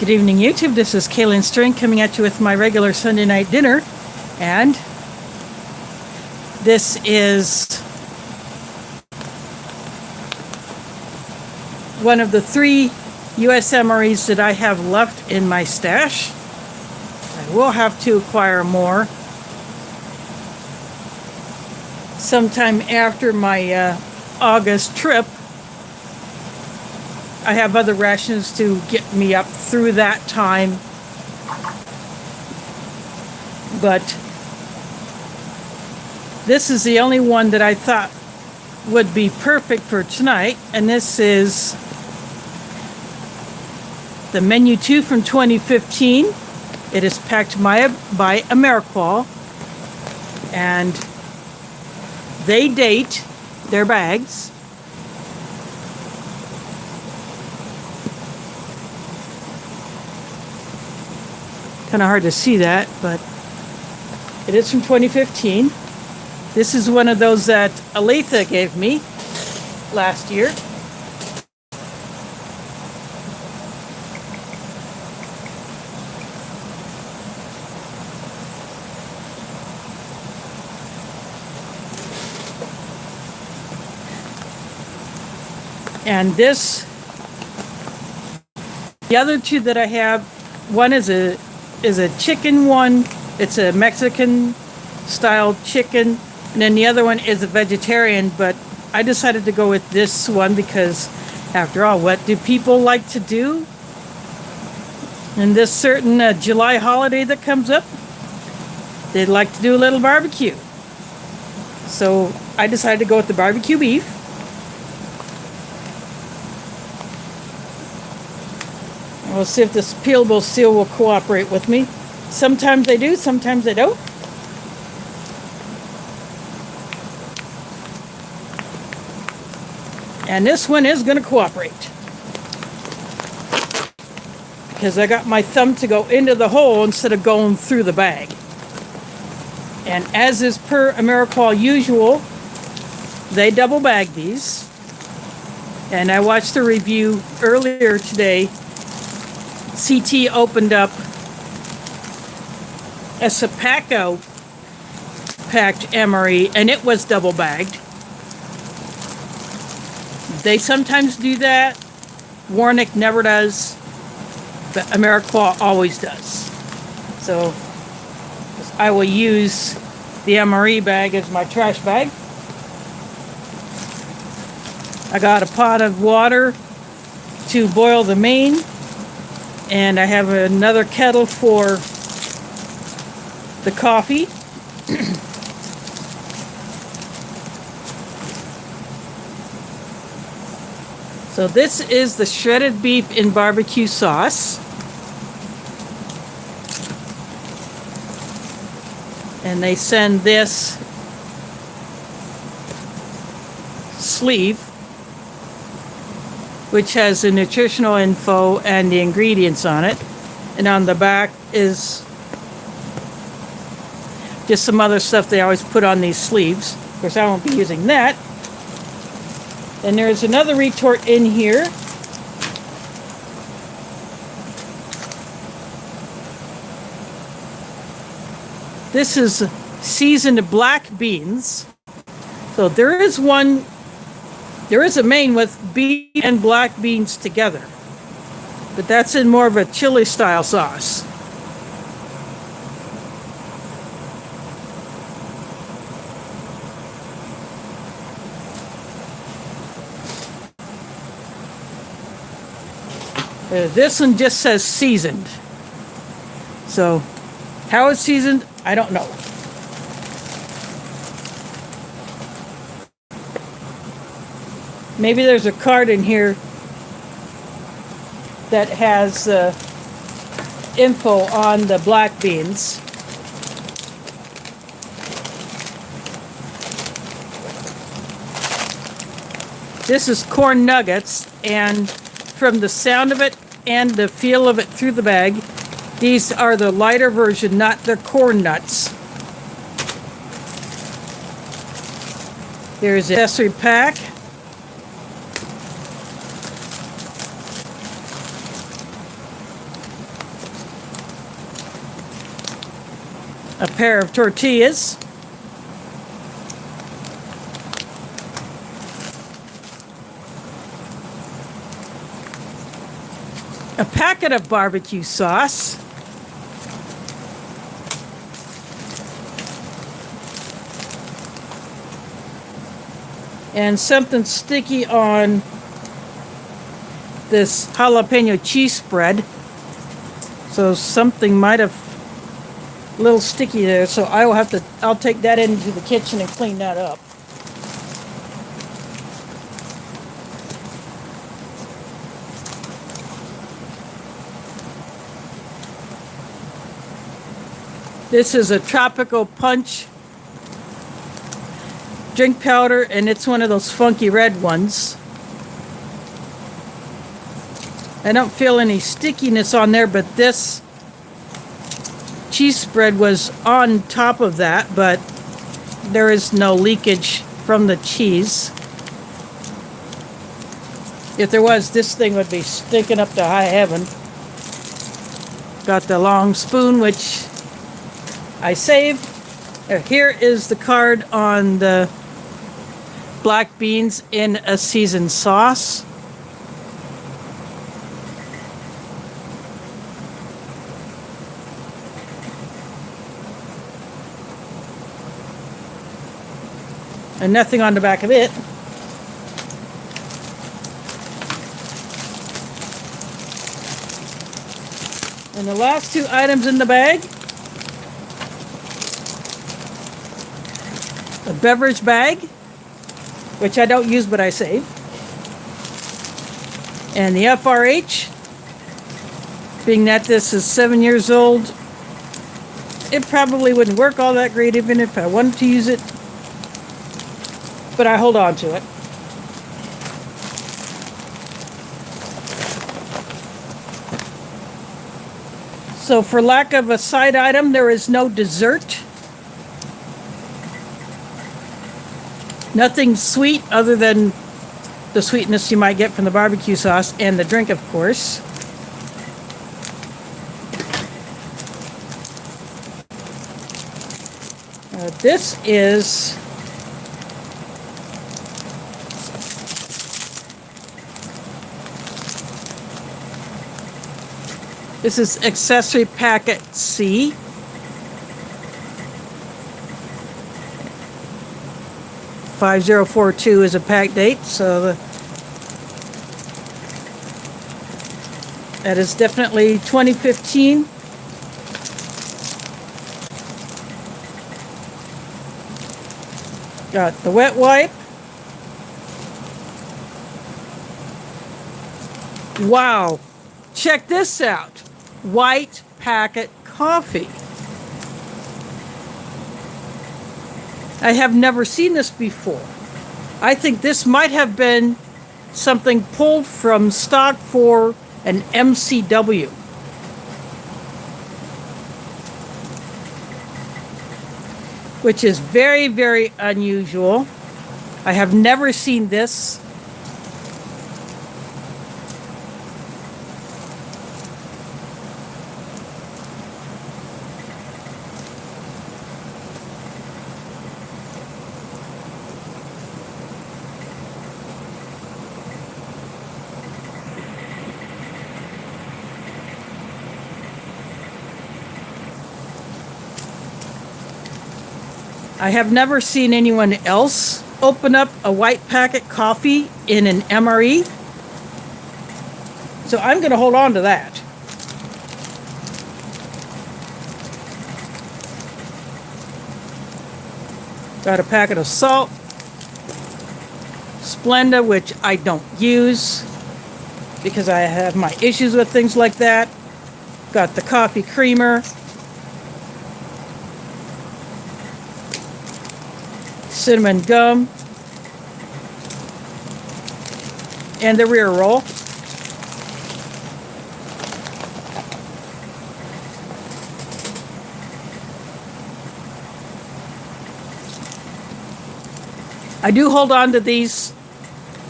Good evening, YouTube. This is Kaylin String coming at you with my regular Sunday night dinner. And this is one of the 3 US MREs that I have left in my stash. I will have to acquire more sometime after my August trip. I have other rations to get me up through that time, but this is the only one that I thought would be perfect for tonight, and this is the Menu 2 from 2015. It is packed by Mre, and they date their bags. Kind of hard to see that, but it is from 2015. This is one of those that Aletha gave me last year. And the other 2 that I have, one is a chicken one. It's a Mexican style chicken, and then the other one is a vegetarian, but I decided to go with this one because after all, what do people like to do in this certain July holiday that comes up? They'd like to do a little barbecue. So I decided to go with the barbecue beef. We'll see if this peelable seal will cooperate with me. Sometimes they do, sometimes they don't. And this one is going to cooperate, because I got my thumb to go into the hole instead of going through the bag. And as is per Mre usual, they double bag these. And I watched a review earlier today. CT opened up a Sapaco packed Mre, and it was double bagged. They sometimes do that. Warnick never does, but Mre always does. So I will use the Mre bag as my trash bag. I got a pot of water to boil the main. And I have another kettle for the coffee. So this is the shredded beef in barbecue sauce. And they send this sleeve, which has the nutritional info and the ingredients on it. And on the back is just some other stuff they always put on these sleeves. Of course, I won't be using that. And there's another retort in here. This is seasoned black beans. So there is a main with beef and black beans together, but that's in more of a chili style sauce. This one just says seasoned. So how it's seasoned, I don't know. Maybe there's a card in here that has info on the black beans. This is corn nuggets, and from the sound of it and the feel of it through the bag, these are the lighter version, not the corn nuts. There's an accessory pack. a pair of tortillas, a packet of barbecue sauce, and something sticky on this jalapeno cheese spread. So something might have a little sticky there, so I'll take that into the kitchen and clean that up. This is a Tropical Punch drink powder, and it's one of those funky red ones. I don't feel any stickiness on there, but this cheese spread was on top of that, but there is no leakage from the cheese. If there was, this thing would be stinking up to high heaven. Got the long spoon, which I saved. Here is the card on the black beans in a seasoned sauce. And nothing on the back of it. And the last two items in the bag, a beverage bag, which I don't use but I save, and the FRH, being that this is 7 years old, it probably wouldn't work all that great even if I wanted to use it, but I hold on to it. So for lack of a side item, there is no dessert. Nothing sweet other than the sweetness you might get from the barbecue sauce and the drink, of course. This is accessory packet C. '5042 is a pack date, so that is definitely 2015. Got the wet wipe. Wow, check this out. White packet coffee. I have never seen this before. I think this might have been something pulled from stock for an MCW. Which is very, very unusual. I have never seen this. I have never seen anyone else open up a white packet coffee in an MRE. So I'm going to hold on to that. Got a packet of salt. Splenda, which I don't use because I have my issues with things like that. Got the coffee creamer. Cinnamon gum, and the rear roll. I do hold on to these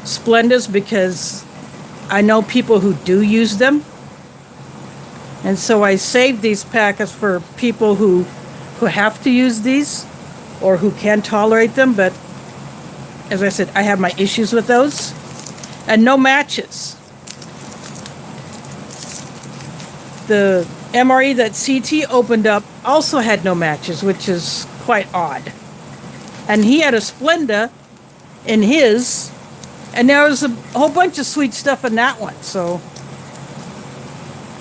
Splendas because I know people who do use them, and so I save these packets for people who who have to use these or who can tolerate them, but as I said, I have my issues with those. And no matches. The MRE that CT opened up also had no matches, which is quite odd. And he had a Splenda in his, and there was a whole bunch of sweet stuff in that one. So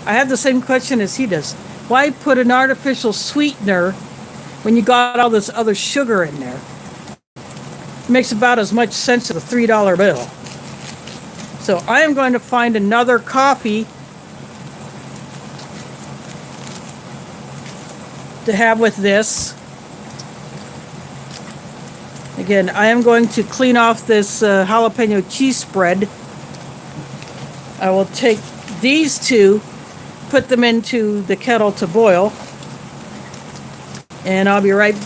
I have the same question as he does. Why put an artificial sweetener when you got all this other sugar in there? It makes about as much sense as a $3 bill. So I am going to find another coffee to have with this. Again, I am going to clean off this jalapeno cheese spread. I will take these two, put them into the kettle to boil, and I'll be right.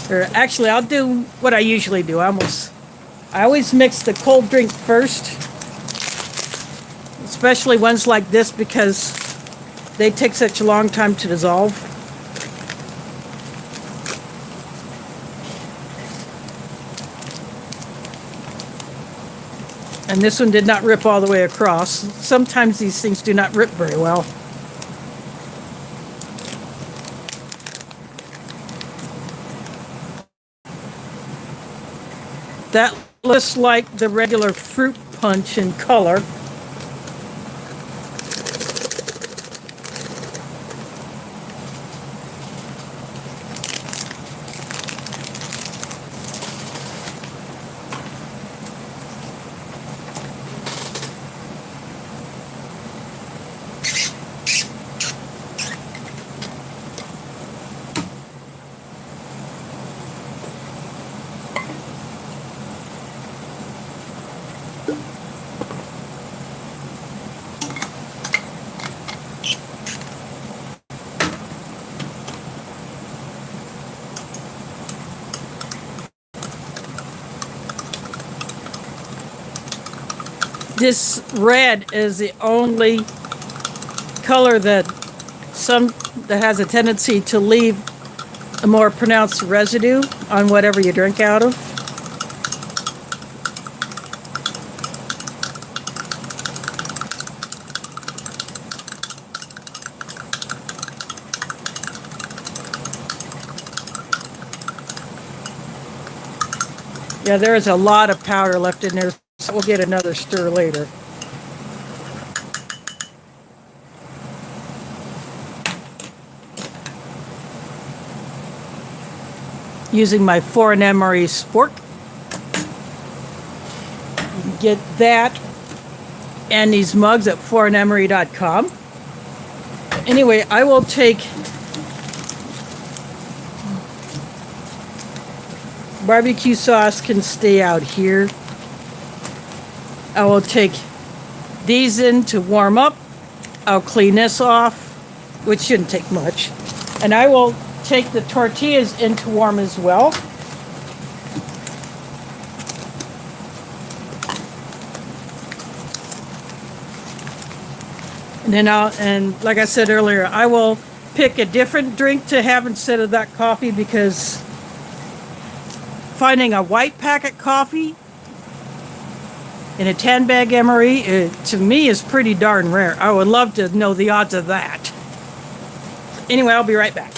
Or actually, I'll do what I usually do. I always mix the cold drink first, especially ones like this because they take such a long time to dissolve. And this one did not rip all the way across. Sometimes these things do not rip very well. That looks like the regular fruit punch in color. This red is the only color that has a tendency to leave a more pronounced residue on whatever you drink out of. Yeah, there is a lot of powder left in there. So we'll get another stir later. Using my foreign MRE spork. You can get that and these mugs at foreignmre.com. Anyway, I will take barbecue sauce can stay out here. I will take these in to warm up. I'll clean this off, which shouldn't take much. And I will take the tortillas in to warm as well. And then and like I said earlier, I will pick a different drink to have instead of that coffee because finding a white packet coffee in a 10 bag MRE, to me, is pretty darn rare. I would love to know the odds of that. Anyway, I'll be right back.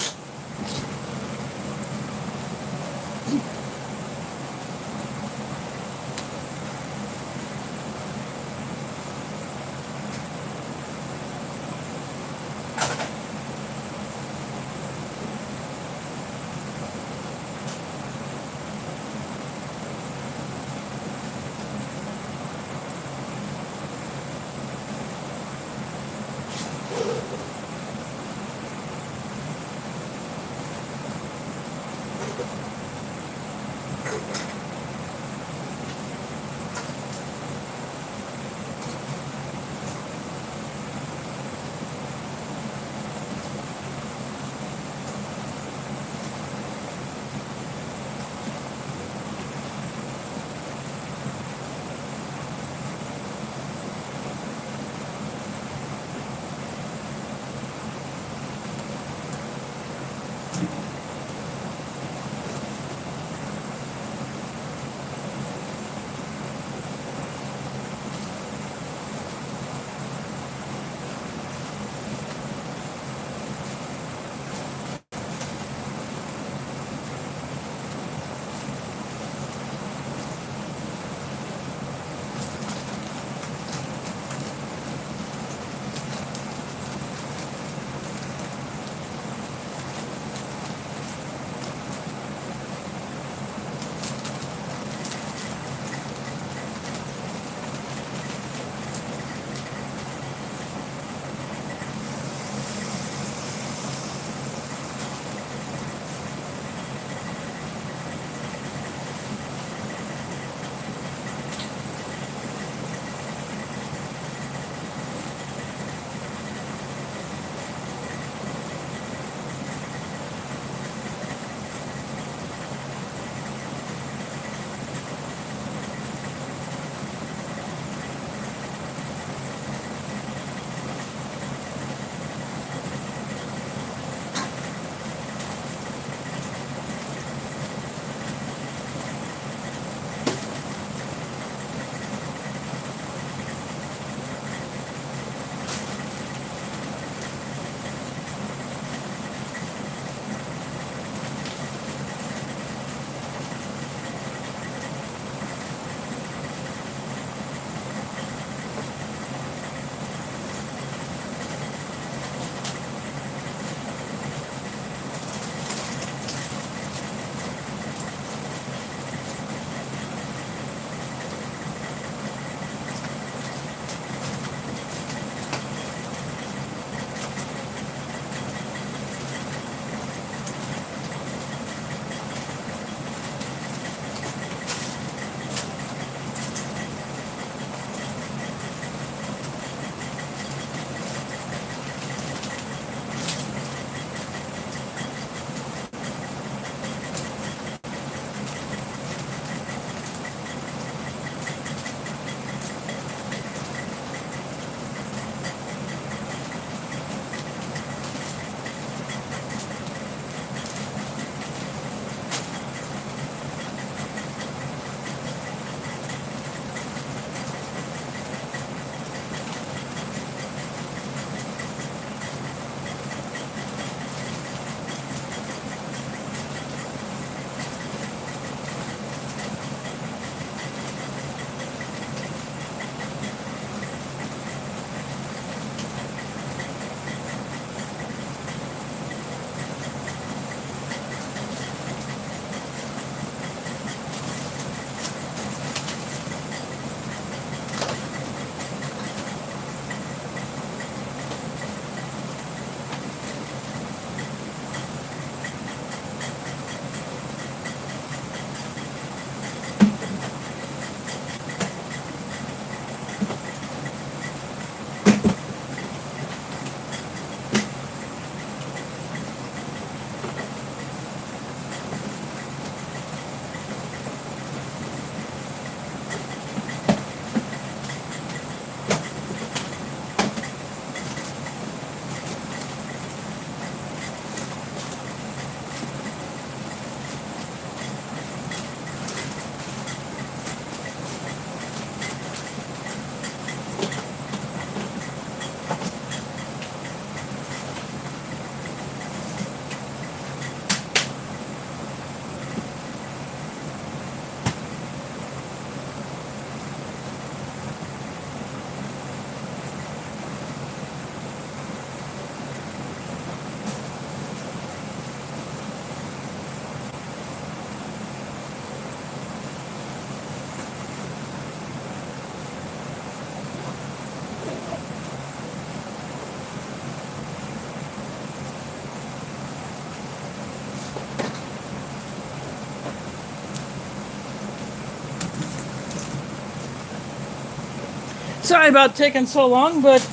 Sorry about taking so long, but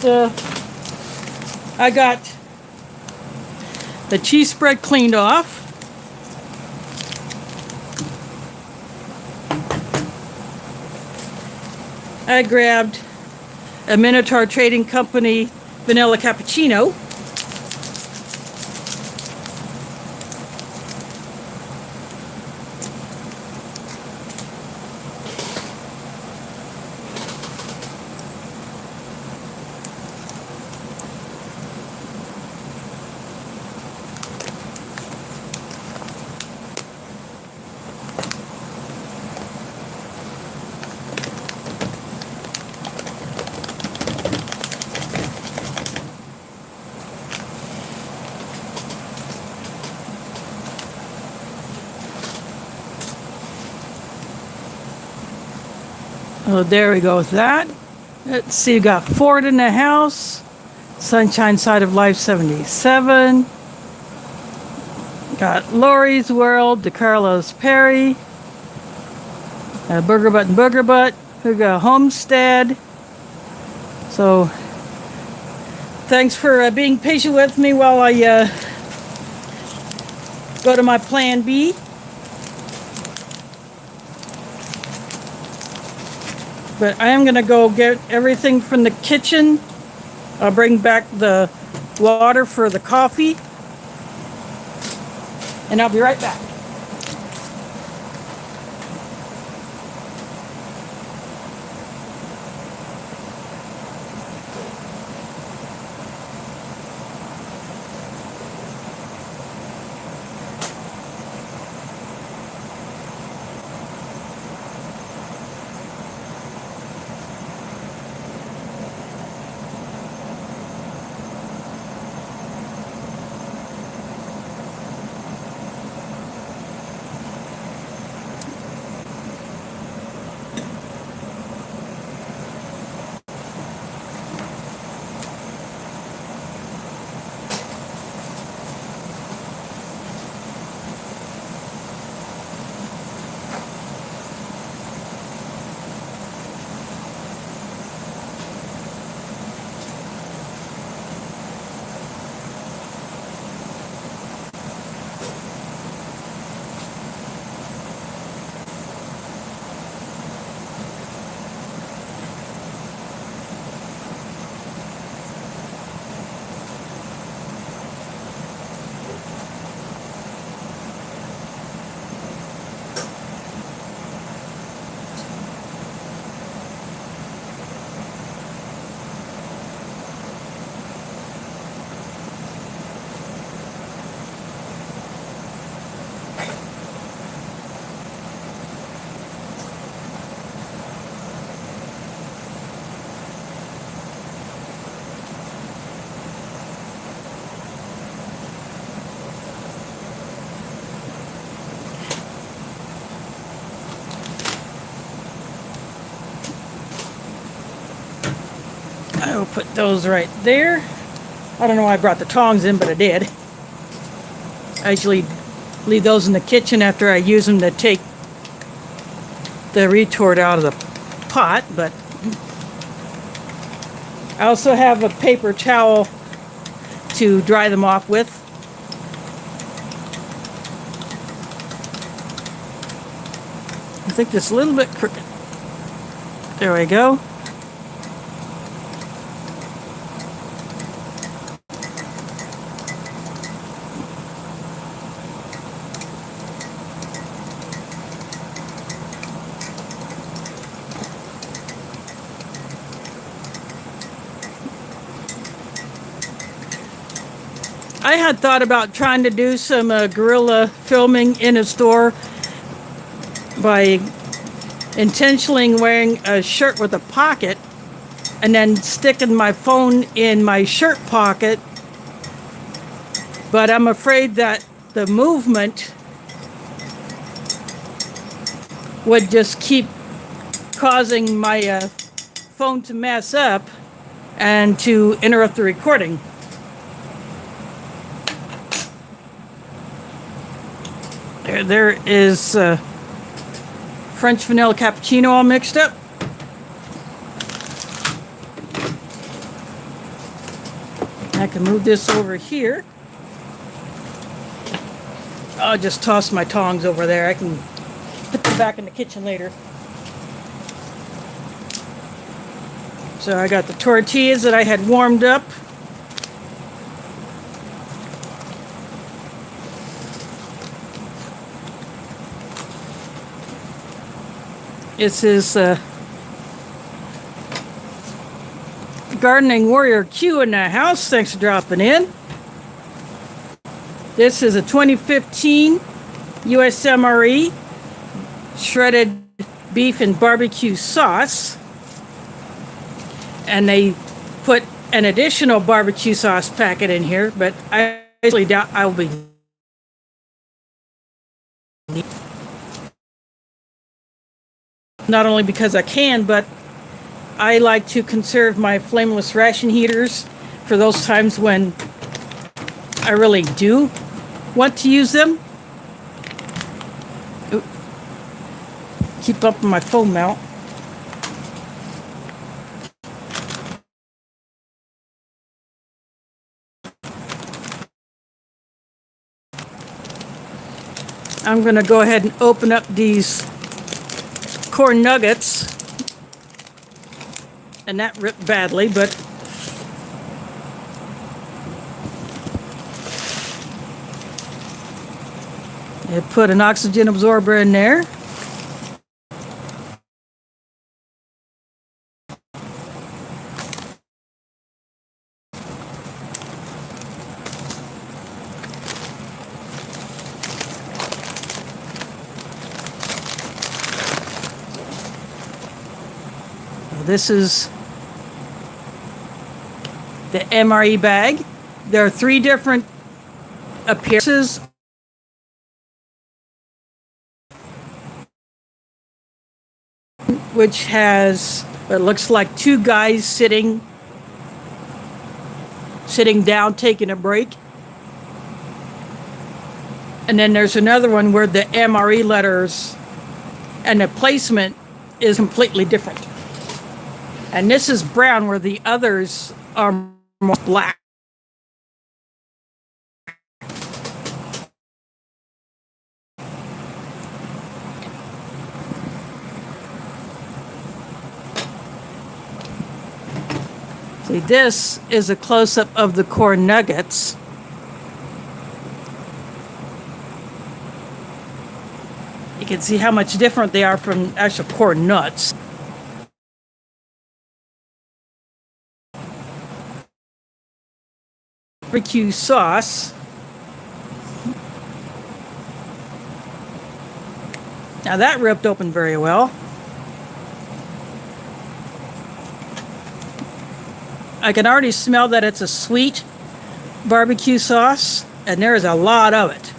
I got the cheese spread cleaned off. I grabbed a Minotaur Trading Company vanilla cappuccino. Oh, there we go with that. Let's see, we got Ford in the house. Sunshine Side of Life 77. Got Lori's World, DeCarlos Perry. Burger Butt and Booger Butt. We got Homestead. So, thanks for being patient with me while I go to my plan B. But I am going to go get everything from the kitchen. I'll bring back the water for the coffee. And I'll be right back. I will put those right there. I don't know why I brought the tongs in, but I did. I usually leave those in the kitchen after I use them to take the retort out of the pot, but I also have a paper towel to dry them off with. I think this is a little bit crooked. There we go. I had thought about trying to do some guerrilla filming in a store by intentionally wearing a shirt with a pocket and then sticking my phone in my shirt pocket. But I'm afraid that the movement would just keep causing my phone to mess up and to interrupt the recording. There is French vanilla cappuccino all mixed up. I can move this over here. I'll just toss my tongs over there. I can put them back in the kitchen later. So I got the tortillas that I had warmed up. This is Gardening Warrior Q in the house. Thanks for dropping in. This is a 2015 US Mre shredded beef and barbecue sauce. And they put an additional barbecue sauce packet in here, but I actually doubt I will be. Not only because I can, but I like to conserve my flameless ration heaters for those times when I really do want to use them. Oop. Keep bumping my phone mount. I'm going to go ahead and open up these corn nuggets. And that ripped badly, but I put an oxygen absorber in there. This is the Mre bag. There are 3 different appearances. Which has what looks like 2 guys sitting down taking a break. And then there's another one where the Mre letters and the placement is completely different. And this is brown where the others are more black. See, this is a close-up of the corn nuggets. You can see how much different they are from actual corn nuts. Barbecue sauce. Now that ripped open very well. I can already smell that it's a sweet barbecue sauce, and there is a lot of it.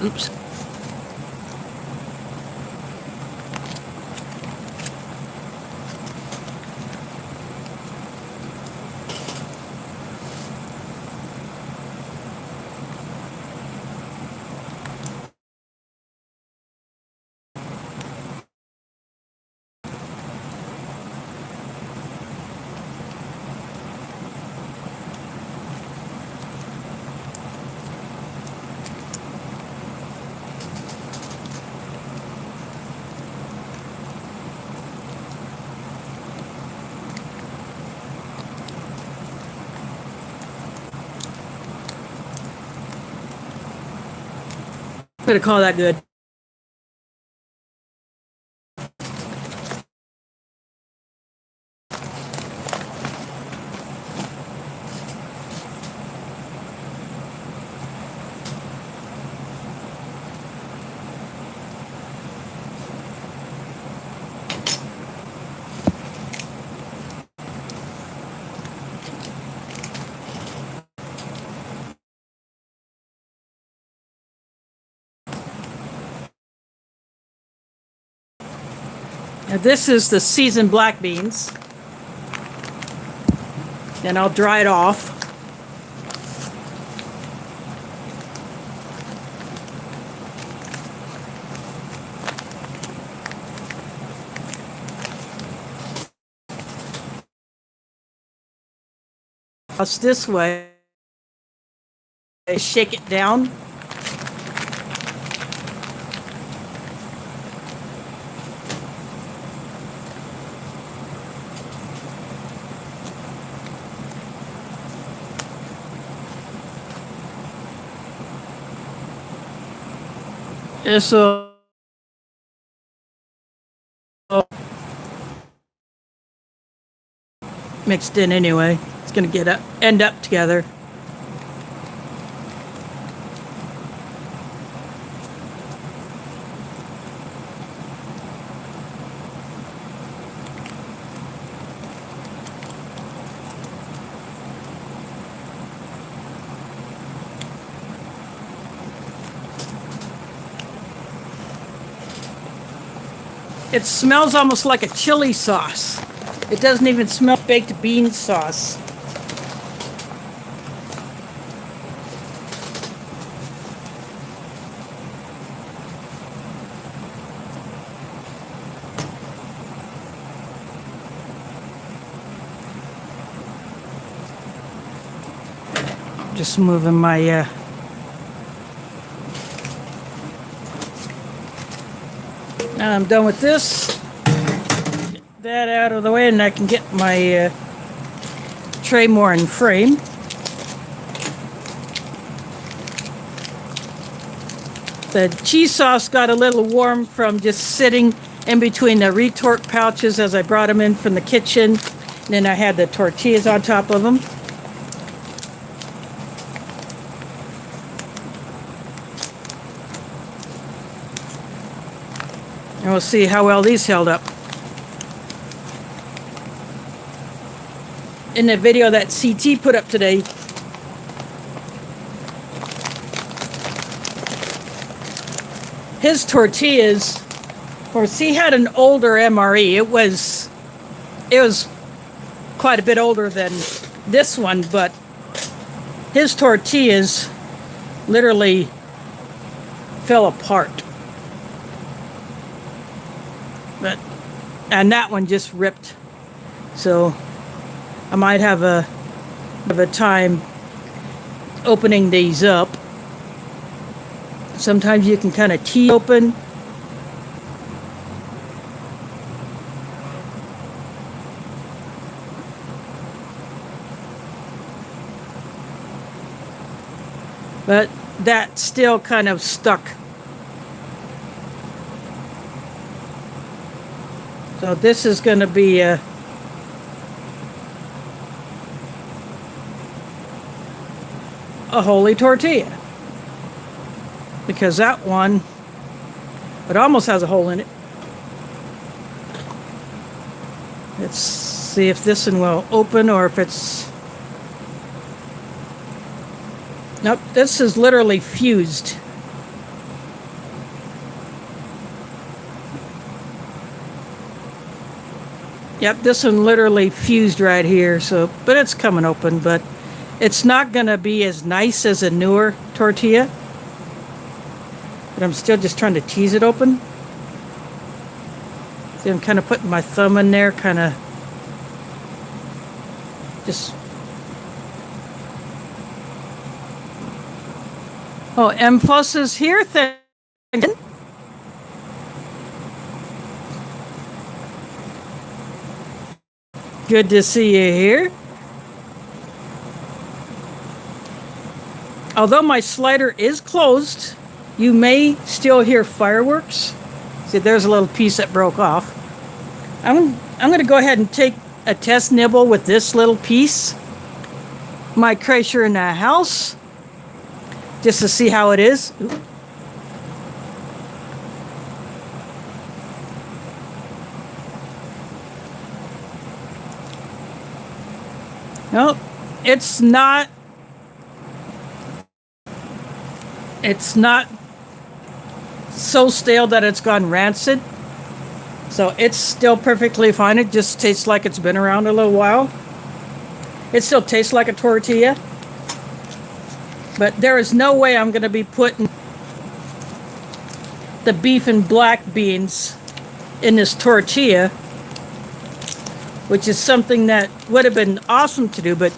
Oops. I'm gonna call that good. Now this is the seasoned black beans. Then I'll dry it off. this way. Shake it down. This will mixed in anyway. It's going to end up together. It smells almost like a chili sauce. It doesn't even smell baked bean sauce. Just moving my Now I'm done with this. Get that out of the way, and I can get my tray more in frame. The cheese sauce got a little warm from just sitting in between the retort pouches as I brought them in from the kitchen. And then I had the tortillas on top of them. And we'll see how well these held up. In the video that CT put up today, his tortillas, of course, he had an older MRE. It was quite a bit older than this one, but his tortillas literally fell apart. And that one just ripped. So I might have a time opening these up. Sometimes you can kind of tease open. But that still kind of stuck. So this is going to be a holy tortilla. Because that one, it almost has a hole in it. Let's see if this one will open or if it's... Nope, this is literally fused. Yep, this one literally fused right here, so, but it's coming open, but it's not going to be as nice as a newer tortilla. But I'm still just trying to tease it open. See, I'm kind of putting my thumb in there, kind of just... Oh, M-Fuss is here, thank you. Good to see you here. Although my slider is closed, you may still hear fireworks. See, there's a little piece that broke off. I'm going to go ahead and take a test nibble with this little piece. My Kreischer in the house. Just to see how it is. Ooh. No, it's not so stale that it's gone rancid. So it's still perfectly fine. It just tastes like it's been around a little while. It still tastes like a tortilla. But there is no way I'm going to be putting the beef and black beans in this tortilla, which is something that would have been awesome to do, but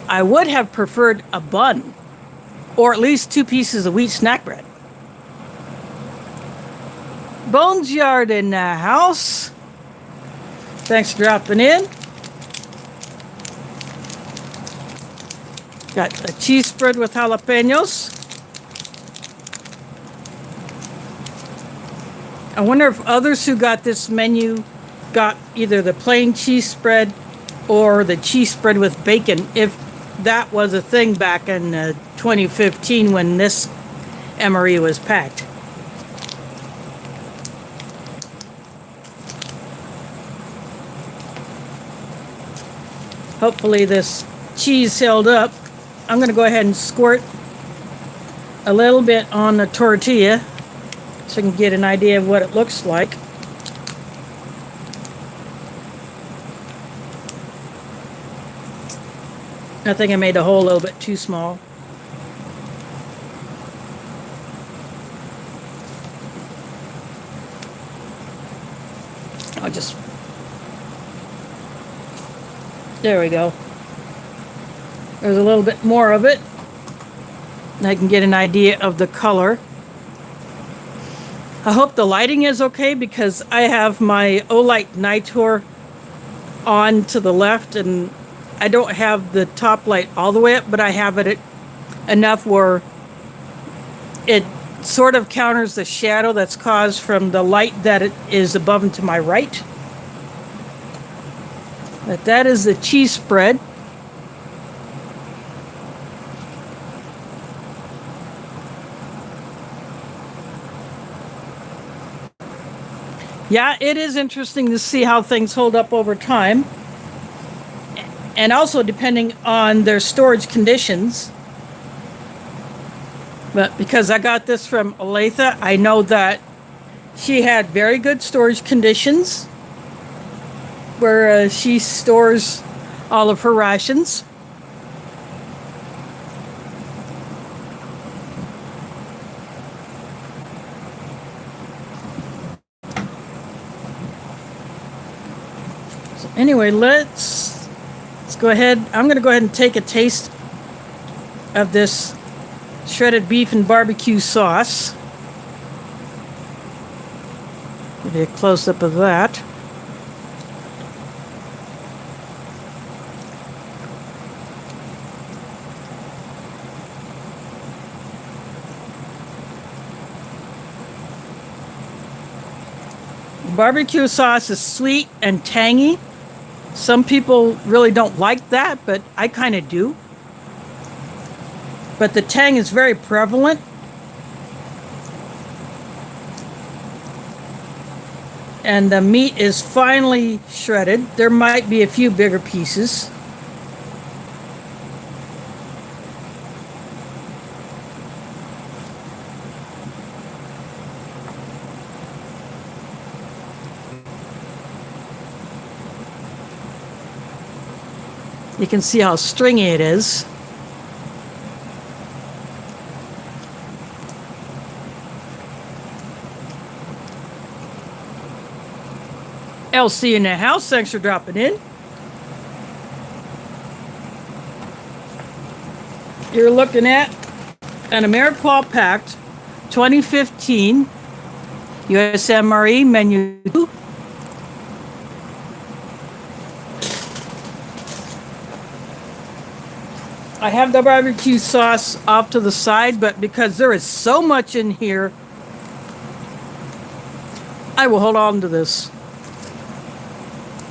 I would have preferred a bun, or at least 2 pieces of wheat snack bread. Bones Yard in the house. Thanks for dropping in. Got a cheese spread with jalapenos. I wonder if others who got this menu got either the plain cheese spread or the cheese spread with bacon, if that was a thing back in 2015 when this Mre was packed. Hopefully this cheese held up. I'm going to go ahead and squirt a little bit on the tortilla so I can get an idea of what it looks like. I think I made the hole a little bit too small. I'll just... There we go. There's a little bit more of it. I can get an idea of the color. I hope the lighting is okay because I have my Olight Nitor on to the left and I don't have the top light all the way up, but I have it enough where it sort of counters the shadow that's caused from the light that it is above and to my right. But that is the cheese spread. Yeah, it is interesting to see how things hold up over time. And also depending on their storage conditions. But because I got this from Olathe, I know that she had very good storage conditions where she stores all of her rations. So anyway, let's go ahead. I'm going to go ahead and take a taste of this shredded beef and barbecue sauce. Give you a close-up of that. Barbecue sauce is sweet and tangy. Some people really don't like that, but I kind of do. But the tang is very prevalent. And the meat is finely shredded. There might be a few bigger pieces. You can see how stringy it is. LC in the house, thanks for dropping in. You're looking at an Ameriqual Pact 2015 USMRE menu 2. I have the barbecue sauce off to the side, but because there is so much in here, I will hold on to this.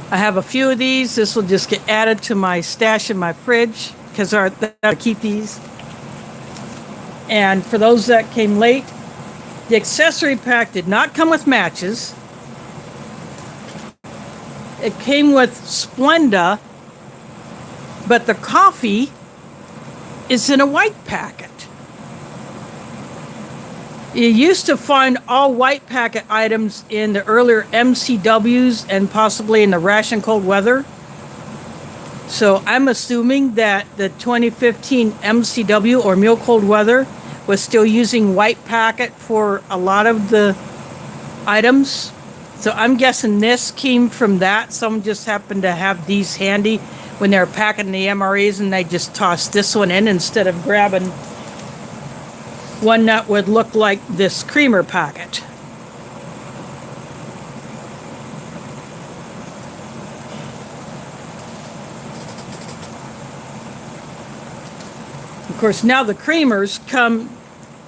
I have a few of these. This will just get added to my stash in my fridge because I keep these. And for those that came late, the accessory pack did not come with matches. It came with Splenda, but the coffee is in a white packet. You used to find all white packet items in the earlier MCWs and possibly in the Ration cold weather. So I'm assuming that the 2015 MCW or meal cold weather was still using white packet for a lot of the items. So I'm guessing this came from that. Someone just happened to have these handy when they were packing the MREs, and they just tossed this one in instead of grabbing one that would look like this creamer packet. Of course, now the creamers come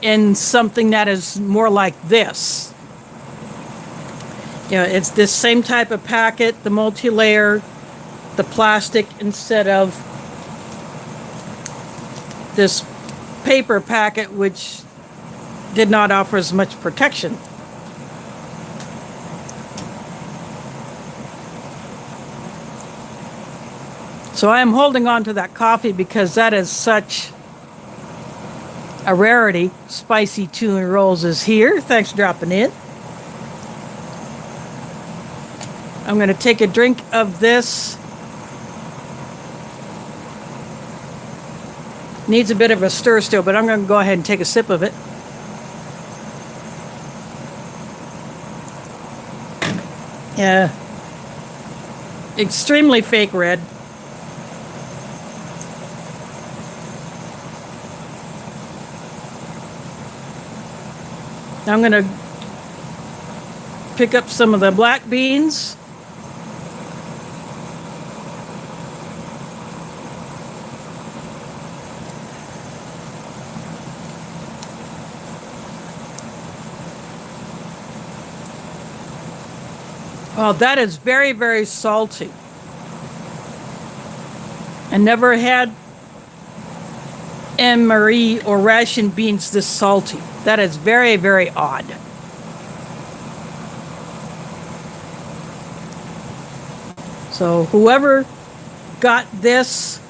in something that is more like this. You know, it's this same type of packet, the multi-layer, the plastic instead of this paper packet, which did not offer as much protection. So I am holding on to that coffee because that is such a rarity. Spicy tuna rolls is here. Thanks for dropping in. I'm going to take a drink of this. Needs a bit of a stir still, but I'm going to go ahead and take a sip of it. Yeah. Extremely fake red. I'm going to pick up some of the black beans. Well, that is very, very salty. I never had Mre or Ration beans this salty. That is very, very odd. So whoever got this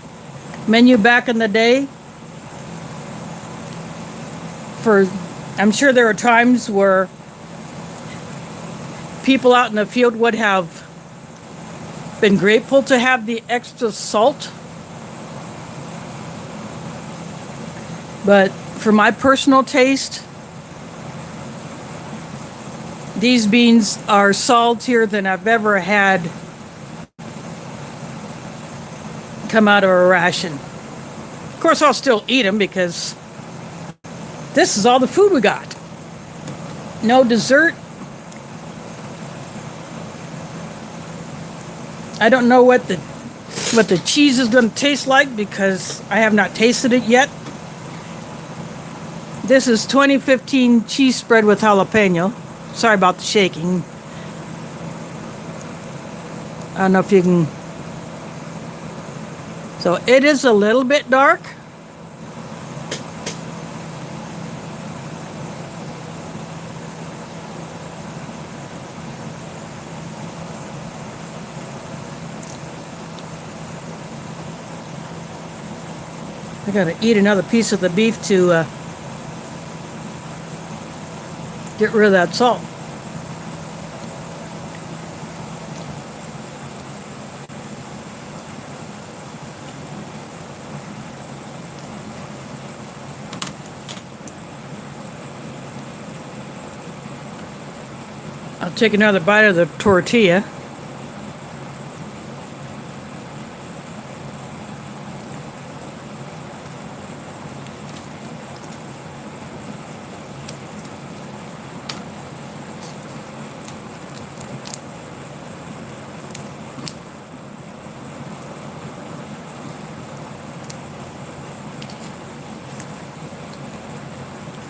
menu back in the day, I'm sure there are times where people out in the field would have been grateful to have the extra salt. But for my personal taste, these beans are saltier than I've ever had come out of a ration. Of course, I'll still eat them because this is all the food we got. No dessert. I don't know what the cheese is going to taste like because I have not tasted it yet. This is 2015 cheese spread with jalapeno. Sorry about the shaking. I don't know if you can. So it is a little bit dark. I gotta eat another piece of the beef to get rid of that salt. I'll take another bite of the tortilla.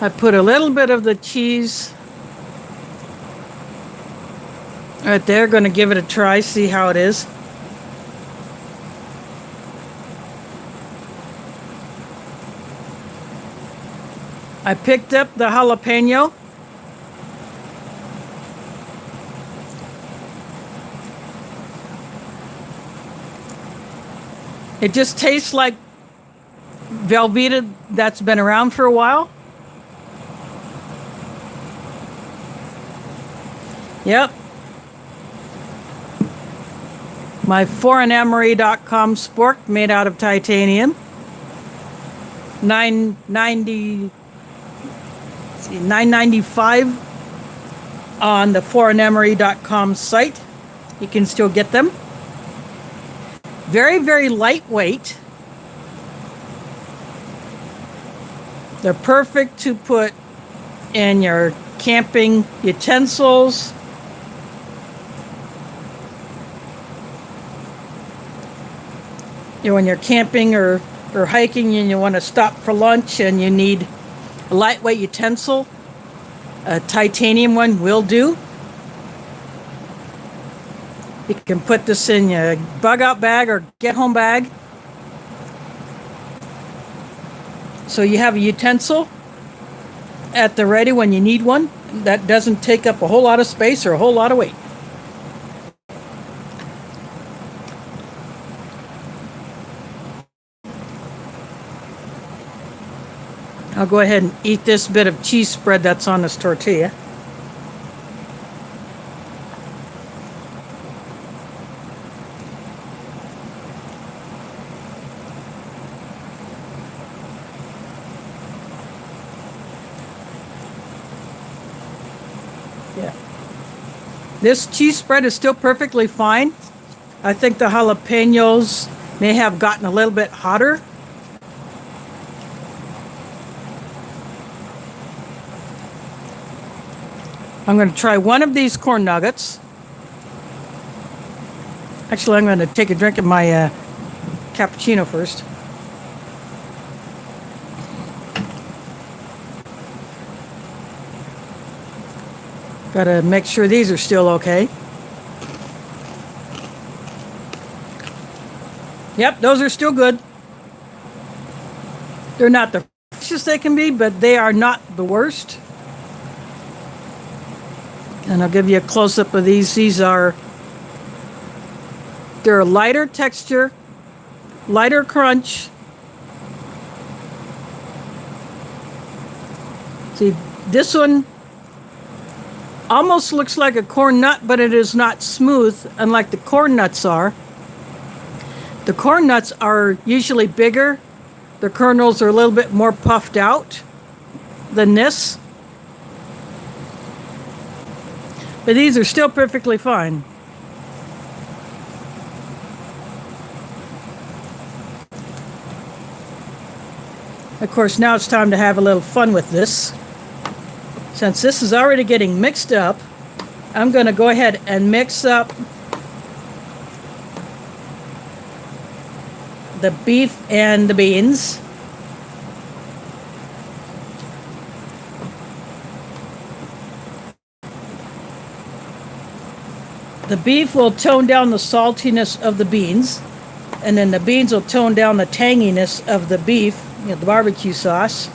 I put a little bit of the cheese right there. Going to give it a try, see how it is. I picked up the jalapeno. It just tastes like Velveeta that's been around for a while. Yep. My foreignmre.com spork made out of titanium. $9.95 on the foreignmre.com site. You can still get them. Very, very lightweight. They're perfect to put in your camping utensils. You know, when you're camping or hiking and you want to stop for lunch and you need a lightweight utensil, a titanium one will do. You can put this in your bug out bag or get home bag. So you have a utensil at the ready when you need one that doesn't take up a whole lot of space or a whole lot of weight. I'll go ahead and eat this bit of cheese spread that's on this tortilla. Yeah. This cheese spread is still perfectly fine. I think the jalapenos may have gotten a little bit hotter. I'm going to try one of these corn nuggets. Actually, I'm going to take a drink of my cappuccino first. Got to make sure these are still okay. Yep, those are still good. They're not the freshest they can be, but they are not the worst. And I'll give you a close-up of these. They're a lighter texture, lighter crunch. See, this one almost looks like a corn nut, but it is not smooth, unlike the corn nuts are. The corn nuts are usually bigger. The kernels are a little bit more puffed out than this. But these are still perfectly fine. Of course, now it's time to have a little fun with this. Since this is already getting mixed up, I'm going to go ahead and mix up the beef and the beans. The beef will tone down the saltiness of the beans, and then the beans will tone down the tanginess of the beef, the barbecue sauce.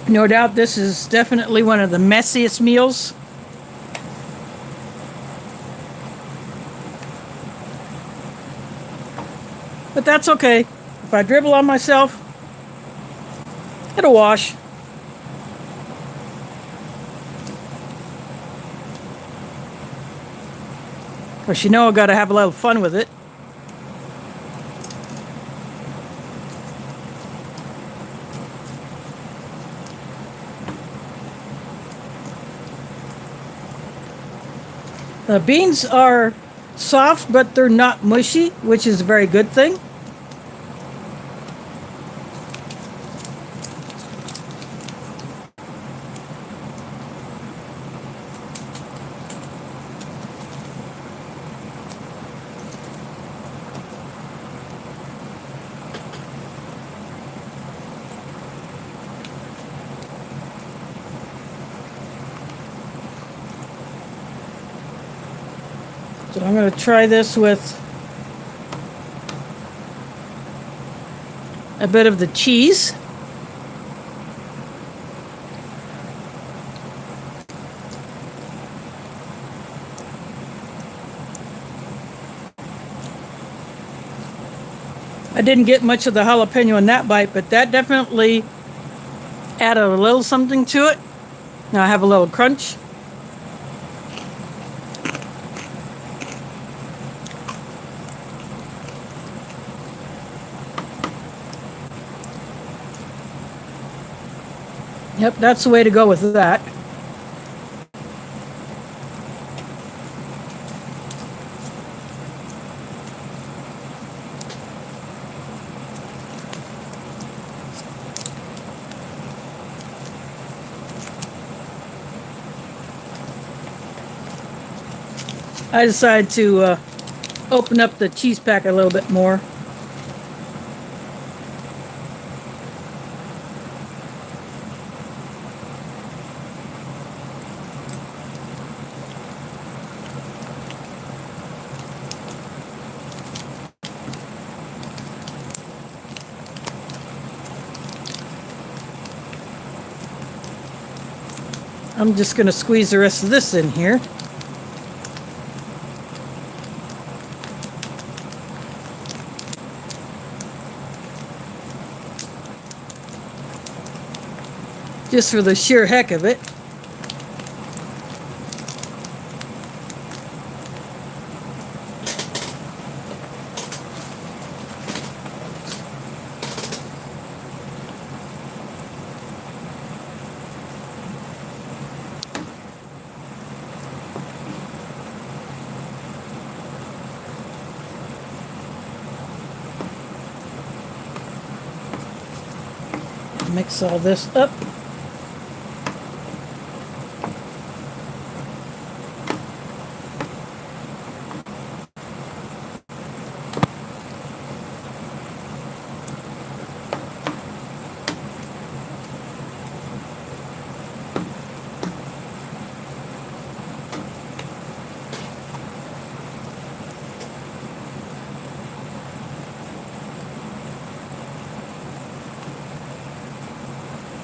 No doubt this is definitely one of the messiest meals. But that's okay. If I dribble on myself, it'll wash. Of course, you know I've got to have a little fun with it. The beans are soft, but they're not mushy, which is a very good thing. So I'm going to try this with a bit of the cheese. I didn't get much of the jalapeno in that bite, but that definitely added a little something to it. Now I have a little crunch. Yep, that's the way to go with that. I decided to open up the cheese pack a little bit more. I'm just going to squeeze the rest of this in here. Just for the sheer heck of it. Mix all this up.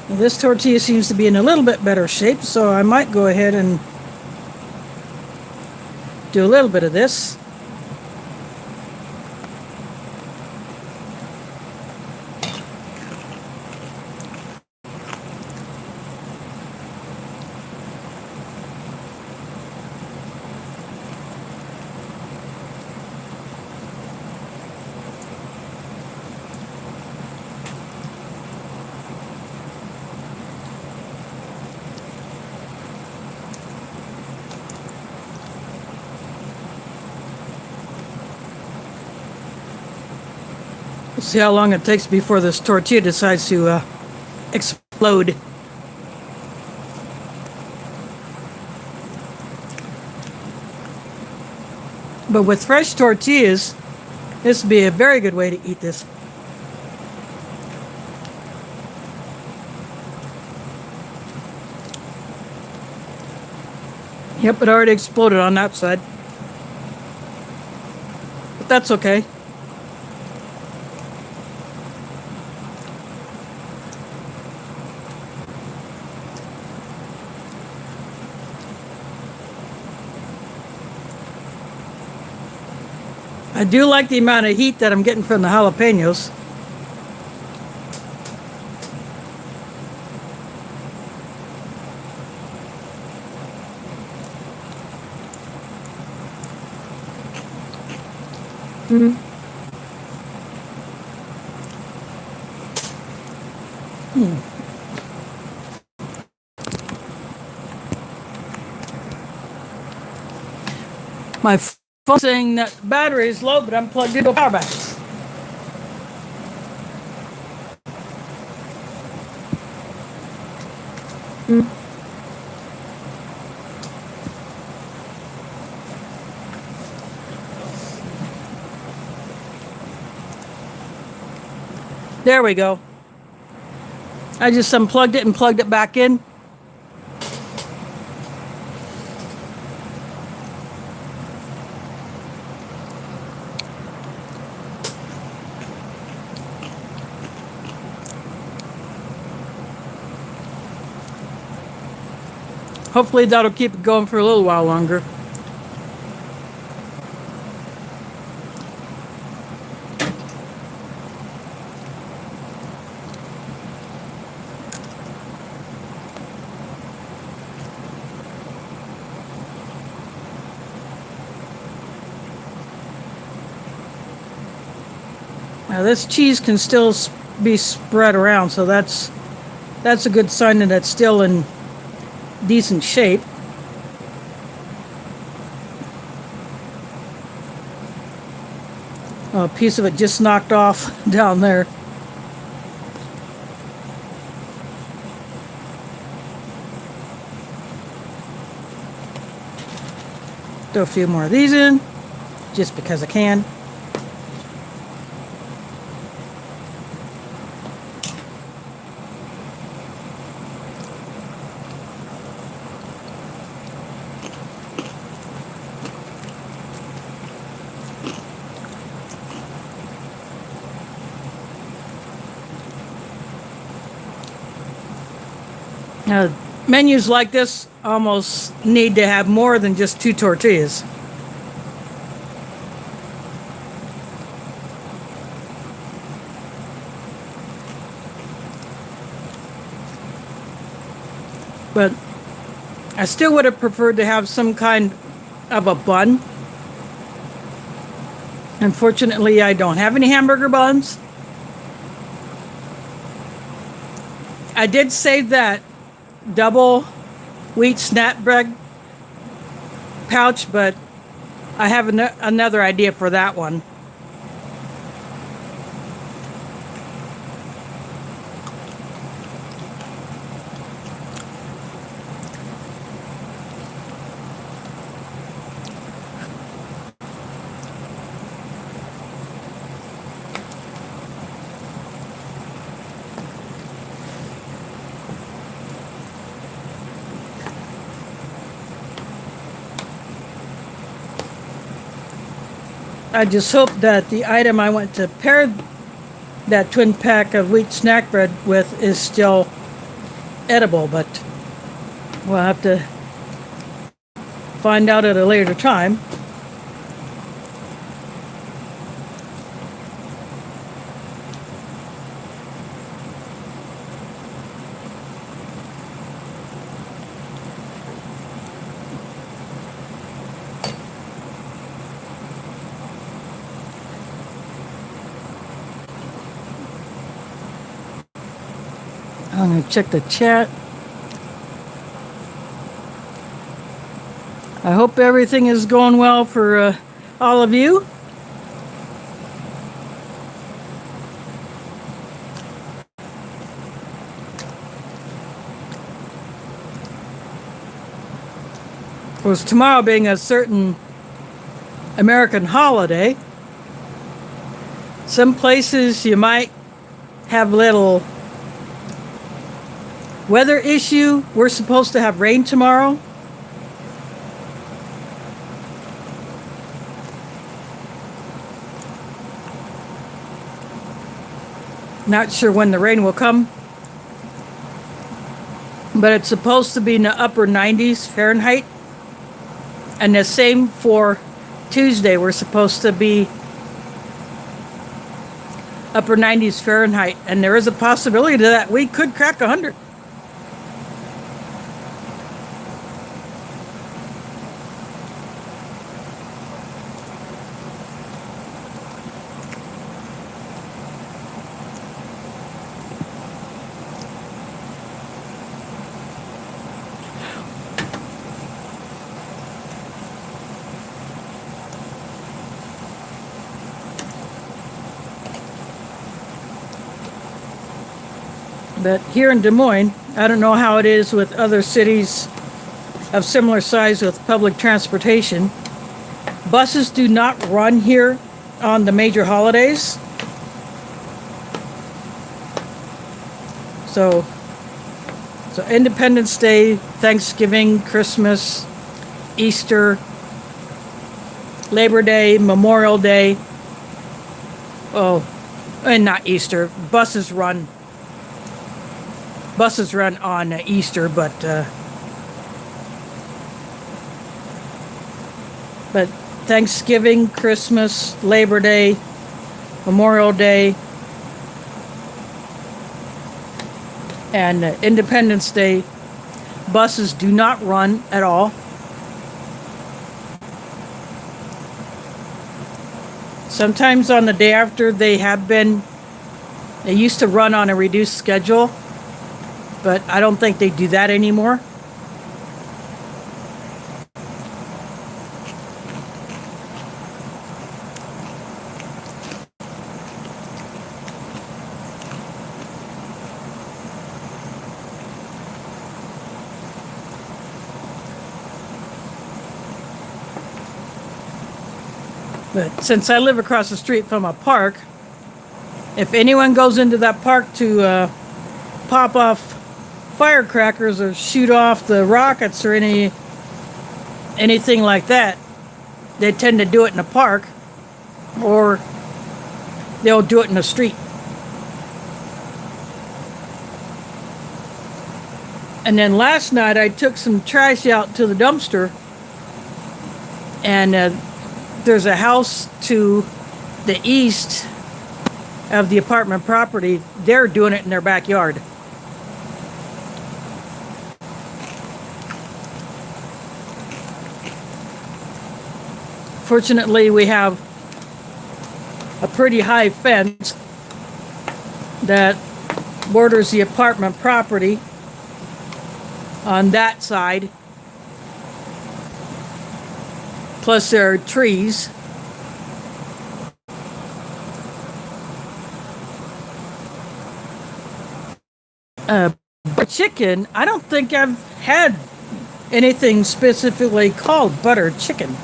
This tortilla seems to be in a little bit better shape, so I might go ahead and do a little bit of this. See how long it takes before this tortilla decides to explode. But with fresh tortillas, this would be a very good way to eat this. Yep, it already exploded on that side. But that's okay. I do like the amount of heat that I'm getting from the jalapenos. My phone saying that the battery is low, but I'm plugged into a power bank. There we go. I just unplugged it and plugged it back in. Hopefully that'll keep it going for a little while longer. Now this cheese can still be spread around, so that's a good sign that it's still in decent shape. Oh, a piece of it just knocked off down there. Throw a few more of these in, just because I can. Now, menus like this almost need to have more than just 2 tortillas. But I still would have preferred to have some kind of a bun. Unfortunately, I don't have any hamburger buns. I did save that double wheat snap bread pouch, but I have another idea for that one. I just hope that the item I want to pair that twin pack of wheat snack bread with is still edible, but we'll have to find out at a later time. I'm going to check the chat. I hope everything is going well for all of you. Of course, tomorrow being a certain American holiday, some places you might have little weather issue. We're supposed to have rain tomorrow. Not sure when the rain will come, but it's supposed to be in the upper 90s Fahrenheit. And the same for Tuesday. We're supposed to be upper 90s Fahrenheit, and there is a possibility that we could crack 100. But here in Des Moines, I don't know how it is with other cities of similar size with public transportation. Buses do not run here on the major holidays. So Independence Day, Thanksgiving, Christmas, Easter, Labor Day, Memorial Day. Oh, and not Easter. Buses run on Easter, but Thanksgiving, Christmas, Labor Day, Memorial Day, and Independence Day, buses do not run at all. Sometimes on the day after they used to run on a reduced schedule, but I don't think they do that anymore. But since I live across the street from a park, if anyone goes into that park to pop off firecrackers or shoot off the rockets or anything like that, they tend to do it in a park, or they'll do it in the street. And then last night I took some trash out to the dumpster, and there's a house to the east of the apartment property. They're doing it in their backyard. Fortunately, we have a pretty high fence that borders the apartment property on that side. Plus there are trees. Chicken, I don't think I've had anything specifically called butter chicken.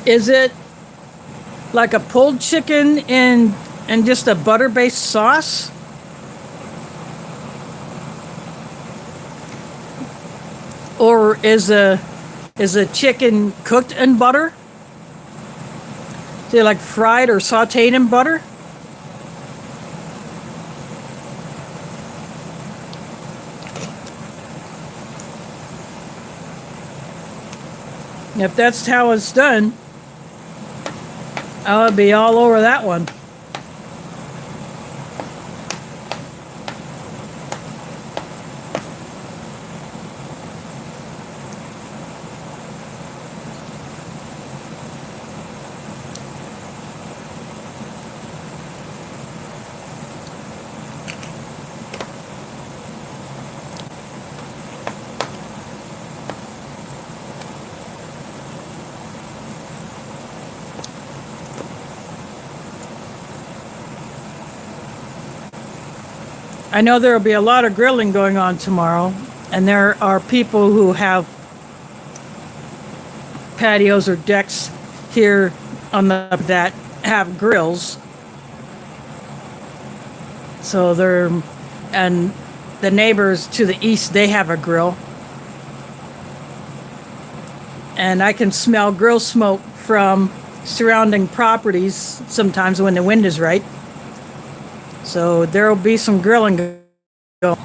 Is it like a pulled chicken and just a butter-based sauce? Or is a chicken cooked in butter? Is it like fried or sauteed in butter? If that's how it's done, I'll be all over that one. I know there will be a lot of grilling going on tomorrow, and there are people who have patios or decks here on that have grills. So and the neighbors to the east, they have a grill. And I can smell grill smoke from surrounding properties sometimes when the wind is right. So there will be some grilling going.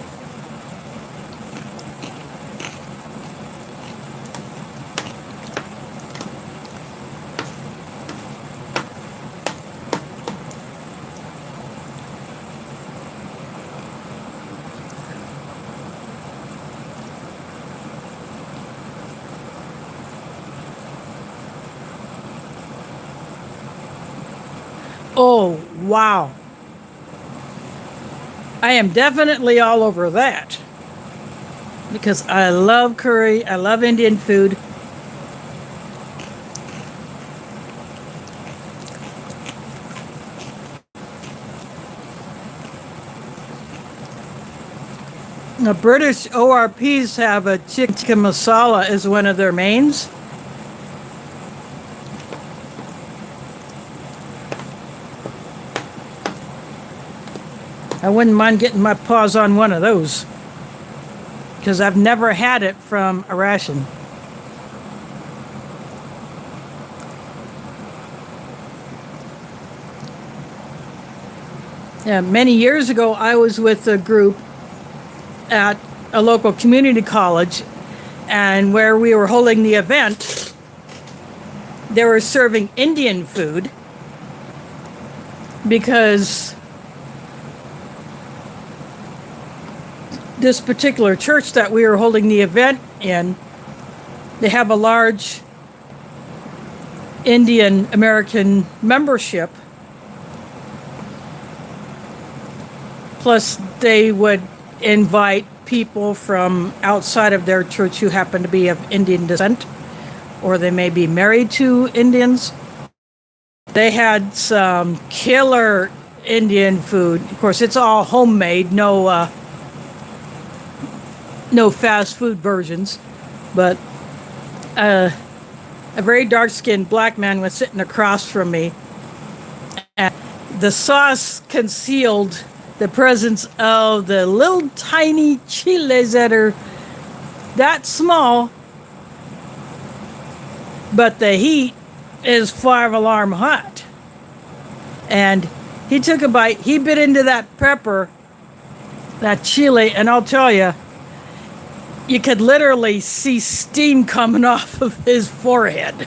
Oh, wow. I am definitely all over that because I love curry. I love Indian food. The British ORPs have a chicken masala as one of their mains. I wouldn't mind getting my paws on one of those because I've never had it from a Ration. Yeah, many years ago, I was with a group at a local community college, and where we were holding the event, they were serving Indian food because this particular church that we were holding the event in, they have a large Indian American membership. Plus, they would invite people from outside of their church who happen to be of Indian descent, or they may be married to Indians. They had some killer Indian food. Of course, it's all homemade, no fast food versions. But a very dark-skinned black man was sitting across from me, and the sauce concealed the presence of the little tiny chiles that are that small, but the heat is 5-alarm hot. And he took a bite, he bit into that pepper, that chile, and I'll tell you, you could literally see steam coming off of his forehead.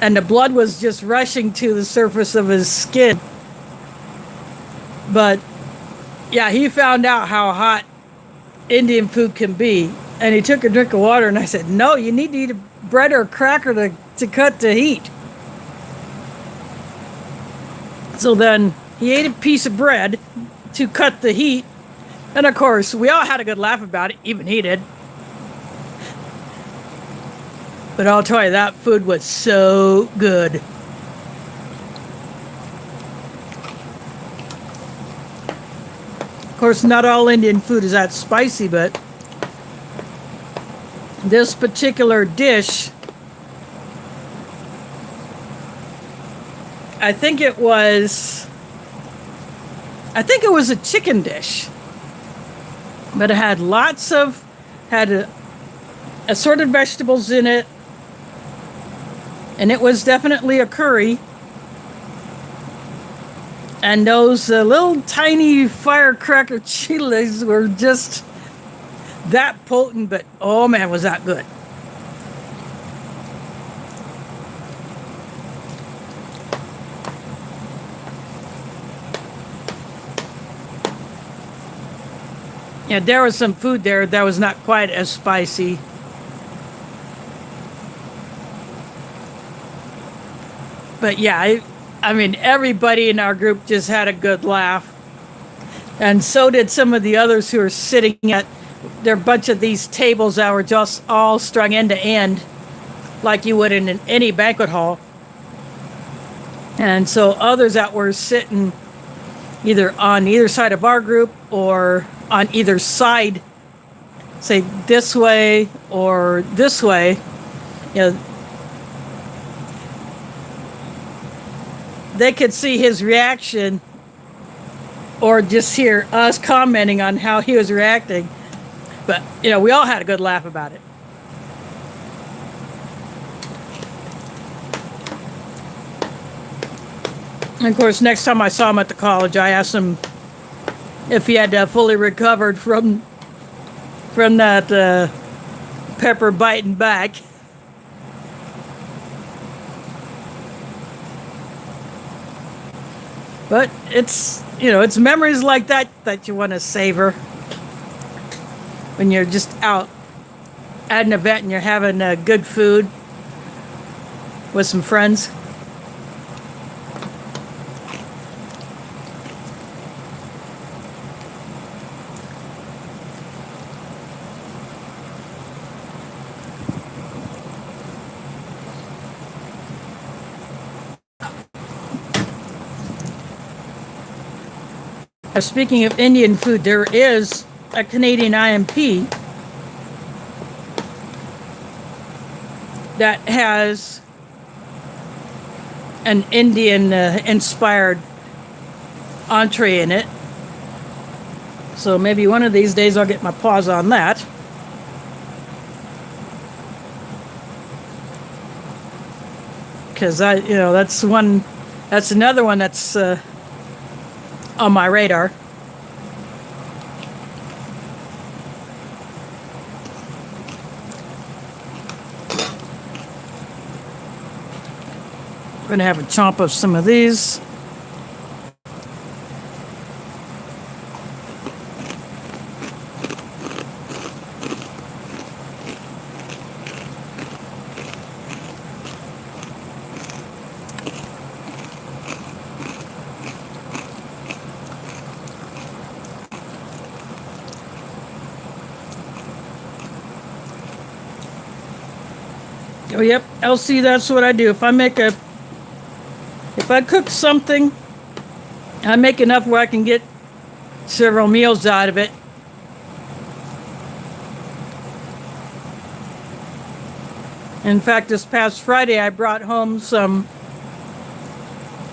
And the blood was just rushing to the surface of his skin. But yeah, he found out how hot Indian food can be. And he took a drink of water, and I said, no, you need to eat a bread or a cracker to cut the heat. So then he ate a piece of bread to cut the heat. And of course, we all had a good laugh about it, even he did. But I'll tell you, that food was so good. Of course, not all Indian food is that spicy, but this particular dish, I think it was a chicken dish, but it had assorted vegetables in it, and it was definitely a curry. And those little tiny firecracker chiles were just that potent, but oh man, was that good. Yeah, there was some food there that was not quite as spicy. But yeah, I mean, everybody in our group just had a good laugh. And so did some of the others who were sitting at their bunch of these tables that were just all strung end to end, like you would in any banquet hall. And so others that were sitting either on either side of our group or on either side, say this way or this way, you know, they could see his reaction or just hear us commenting on how he was reacting. But, you know, we all had a good laugh about it. And of course, next time I saw him at the college, I asked him if he had fully recovered from that pepper biting back. But it's, you know, it's memories like that that you want to savor when you're just out at an event and you're having good food with some friends. Speaking of Indian food, there is a Canadian IMP that has an Indian inspired entree in it. So maybe one of these days I'll get my paws on that. Because that's another one that's on my radar. I'm going to have a chomp of some of these. Oh, yep, Elsie, that's what I do. If I cook something, I make enough where I can get several meals out of it. In fact, this past Friday, I brought home some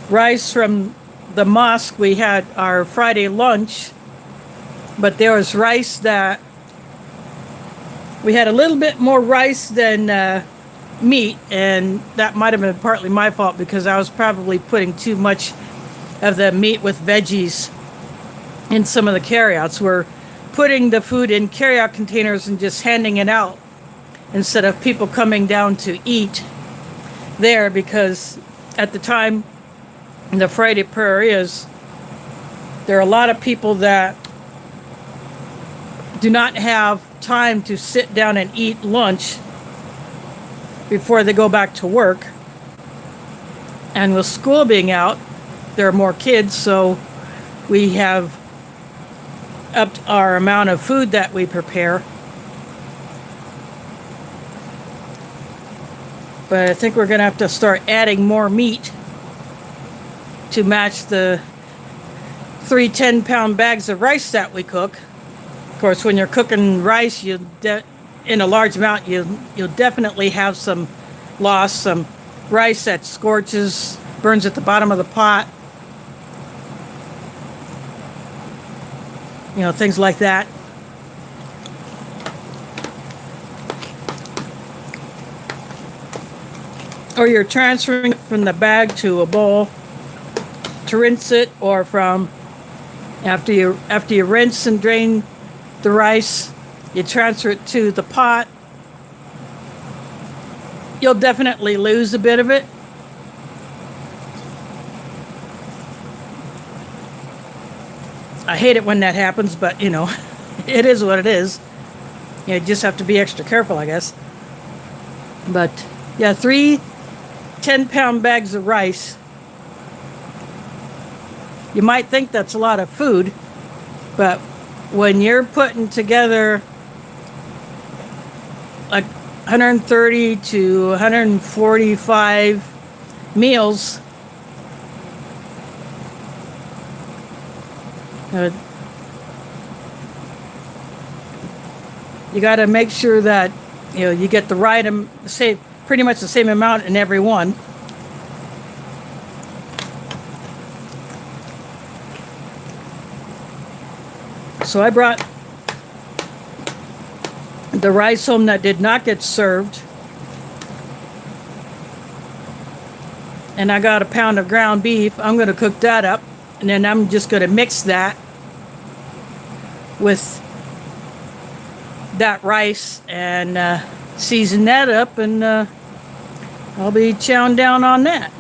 rice from the mosque. We had our Friday lunch, but there was rice that we had a little bit more rice than meat, and that might have been partly my fault because I was probably putting too much of the meat with veggies in some of the carryouts. We're putting the food in carryout containers and just handing it out instead of people coming down to eat there, because at the time in the Friday prayer there are a lot of people that do not have time to sit down and eat lunch before they go back to work. And with school being out, there are more kids, so we have upped our amount of food that we prepare. But I think we're going to have to start adding more meat to match the 3 10-pound bags of rice that we cook. Of course, when you're cooking rice, in a large amount, you'll definitely have some loss, some rice that scorches, burns at the bottom of the pot. You know, things like that. Or you're transferring it from the bag to a bowl to rinse it, or from after you rinse and drain the rice, you transfer it to the pot. You'll definitely lose a bit of it. I hate it when that happens, but you know, it is what it is. You just have to be extra careful, I guess. But yeah, 3 10-pound bags of rice. You might think that's a lot of food, but when you're putting together like 130 to 145 meals, you got to make sure that you get the right pretty much the same amount in every one. So I brought the rice home that did not get served, and I got a pound of ground beef. I'm going to cook that up, and then I'm just going to mix that with that rice and season that up, and I'll be chowing down on that.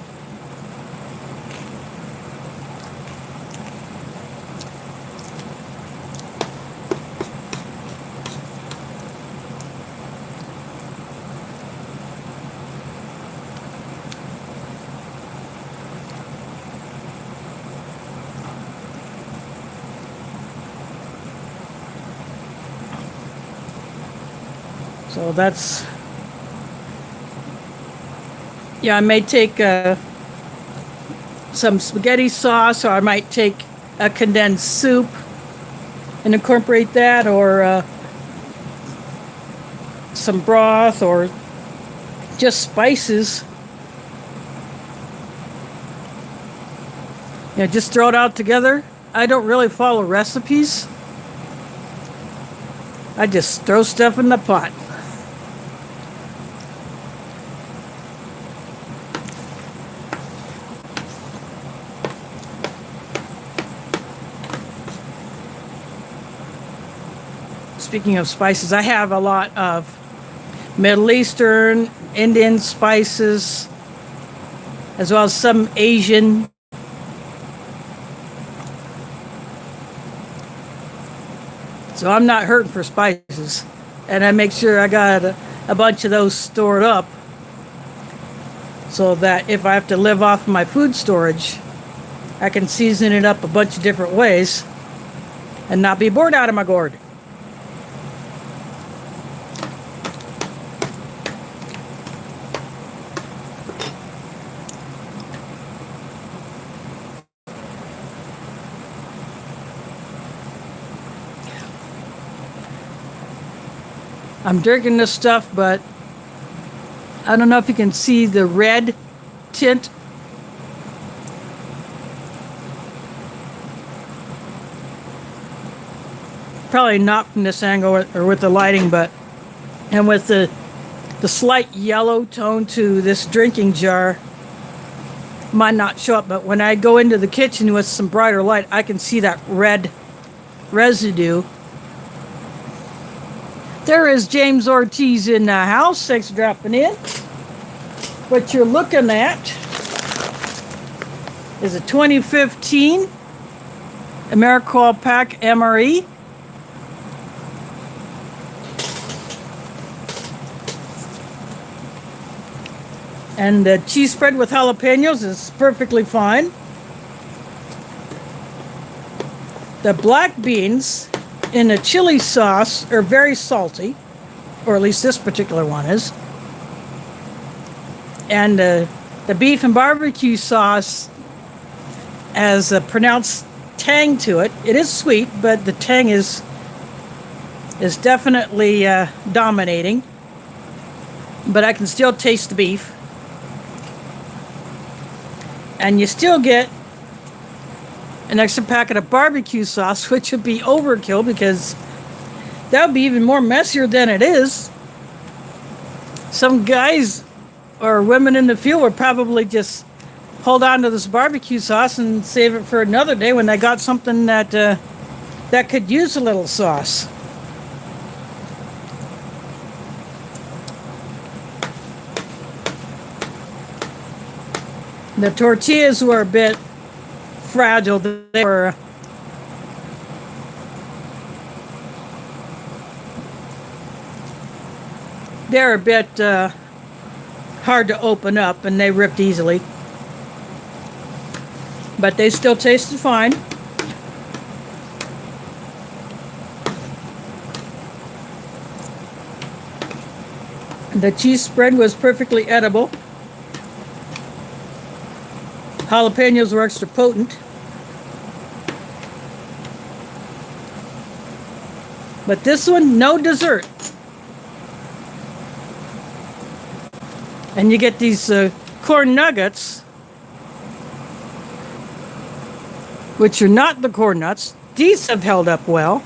So that's, yeah, I may take some spaghetti sauce, or I might take a condensed soup and incorporate that, or some broth, or just spices. Just throw it out together. I don't really follow recipes. I just throw stuff in the pot. Speaking of spices, I have a lot of Middle Eastern, Indian spices, as well as some Asian. So I'm not hurting for spices. And I make sure I got a bunch of those stored up, so that if I have to live off my food storage, I can season it up a bunch of different ways and not be bored out of my gourd. I'm drinking this stuff, but I don't know if you can see the red tint. Probably not from this angle or with the lighting, but and with the slight yellow tone to this drinking jar, might not show up, but when I go into the kitchen with some brighter light, I can see that red residue. There is James Ortiz in the house. Thanks for dropping in. What you're looking at is a 2015 AmeriCorps Pack MRE. And the cheese spread with jalapenos is perfectly fine. The black beans in the chili sauce are very salty, or at least this particular one is. And the beef and barbecue sauce has a pronounced tang to it. It is sweet, but the tang is definitely dominating. But I can still taste the beef. And you still get an extra packet of barbecue sauce, which would be overkill because that would be even more messier than it is. Some guys or women in the field would probably just hold on to this barbecue sauce and save it for another day when they got something that that could use a little sauce. The tortillas were a bit fragile. They're a bit hard to open up, and they ripped easily. But they still tasted fine. The cheese spread was perfectly edible. Jalapenos were extra potent. But this one, no dessert. And you get these corn nuggets, which are not the corn nuts. These have held up well.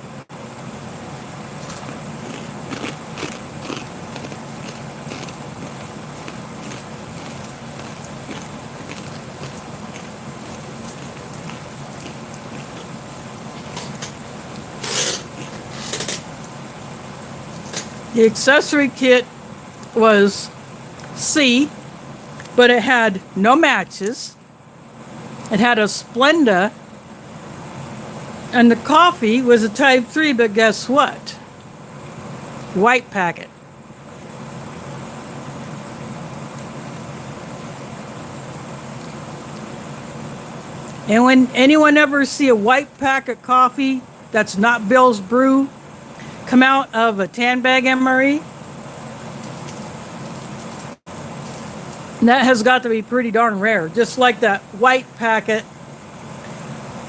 The accessory kit was C, but it had no matches. It had a Splenda, and the coffee was a Type 3, but guess what? White packet. And when anyone ever see a white packet coffee that's not Bill's Brew come out of a tan bag MRE, that has got to be pretty darn rare. Just like that white packet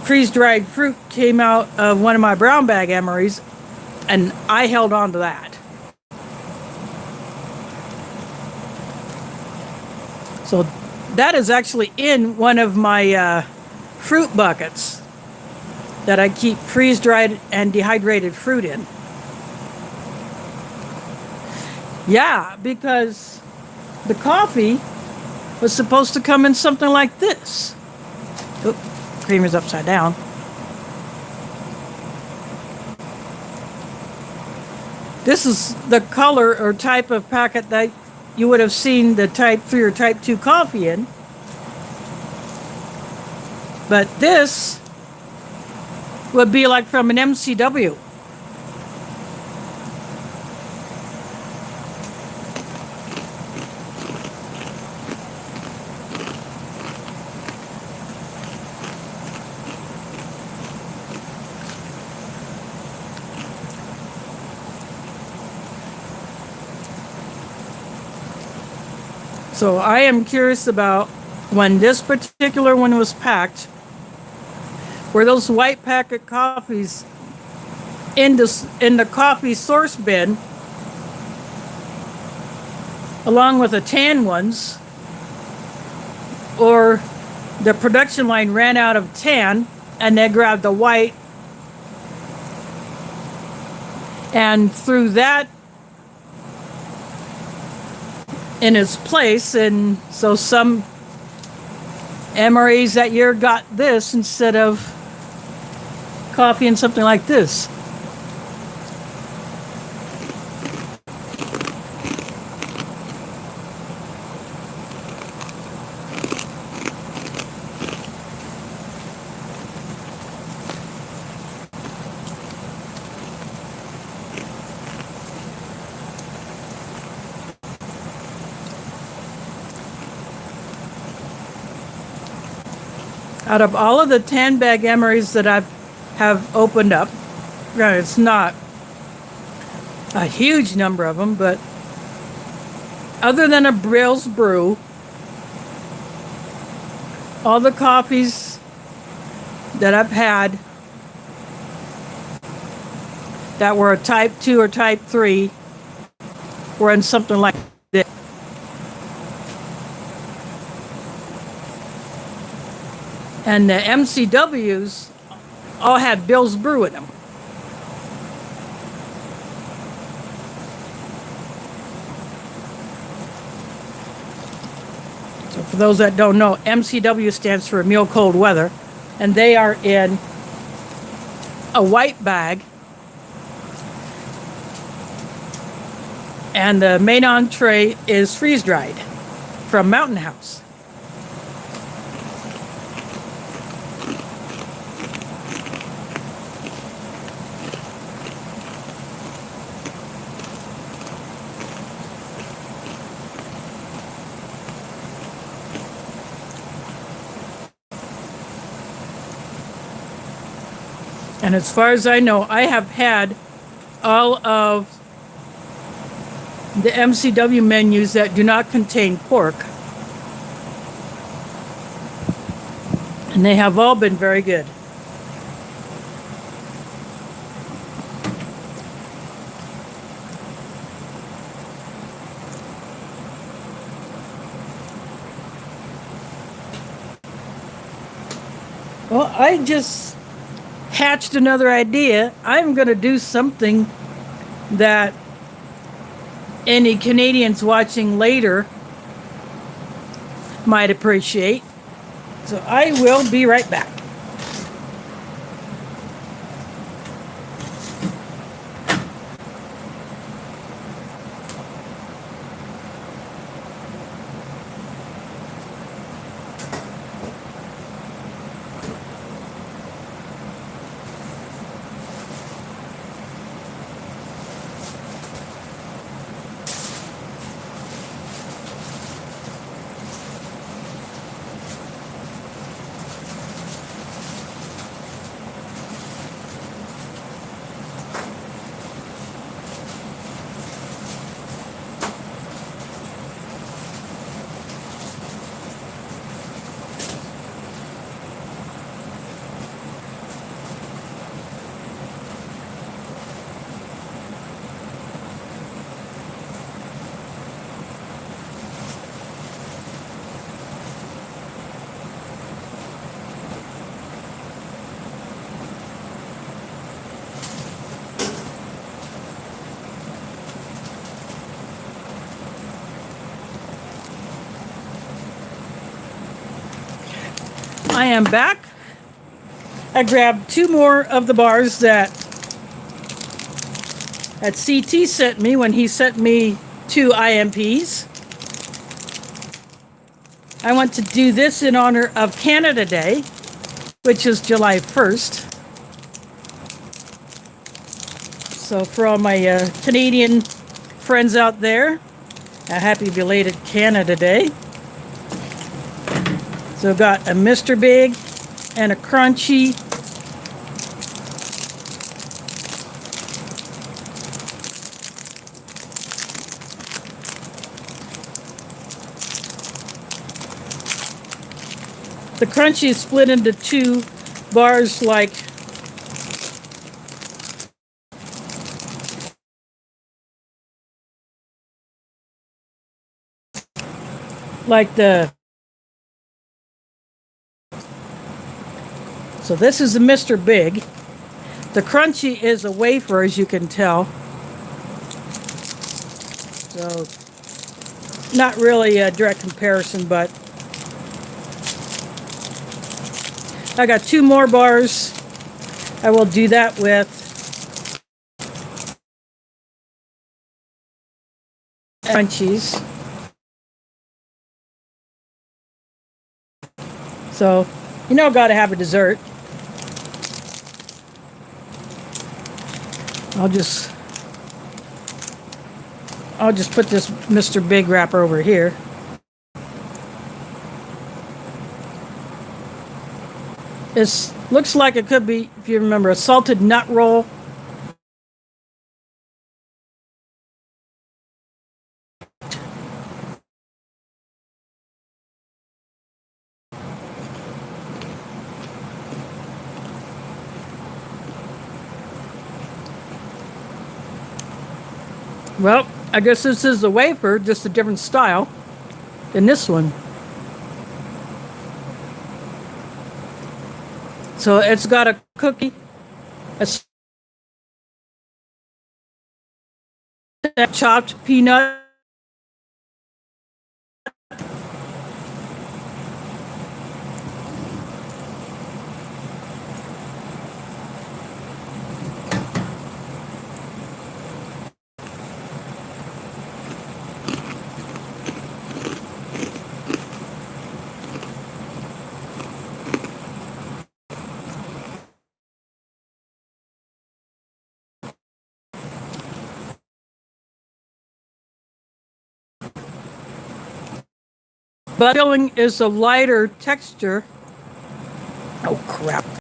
freeze-dried fruit came out of one of my brown bag MREs, and I held on to that. So that is actually in one of my fruit buckets that I keep freeze-dried and dehydrated fruit in. Yeah, because the coffee was supposed to come in something like this. Oop, creamer's upside down. This is the color or type of packet that you would have seen the Type 3 or Type 2 coffee in. But this would be like from an MCW. So I am curious about when this particular one was packed, were those white packet coffees in the coffee source bin, along with the tan ones, or the production line ran out of tan and they grabbed the white and threw that in its place. And so some MREs that year got this instead of coffee and something like this. Out of all of the 10 bag MREs that I have opened up, granted, it's not a huge number of them, but other than a Brill's Brew, all the coffees that I've had that were a type 2 or type 3 were in something like this. And the MCWs all had Bill's Brew in them. So for those that don't know, MCW stands for Meal Cold Weather, and they are in a white bag. And the main entree is freeze-dried from Mountain House. And as far as I know, I have had all of the MCW menus that do not contain pork. And they have all been very good. Well, I just hatched another idea. I'm going to do something that any Canadians watching later might appreciate. So I will be right back. I am back. I grabbed 2 more of the bars that CT sent me when he sent me 2 IMPs. I want to do this in honor of Canada Day, which is July 1st. So for all my Canadian friends out there, a happy belated Canada Day. So I've got a Mr. Big and a Crunchy. The Crunchy is split into 2 bars like like the. So this is the Mr. Big. The crunchy is a wafer, as you can tell. So not really a direct comparison, but I got 2 more bars. I will do that with crunchies. So, gotta have a dessert. I'll just put this Mr. Big wrapper over here. It looks like it could be, if you remember, a salted nut roll. Well, I guess this is a wafer, just a different style than this one. So it's got a cookie, a chopped peanut, but filling is a lighter texture. Oh crap.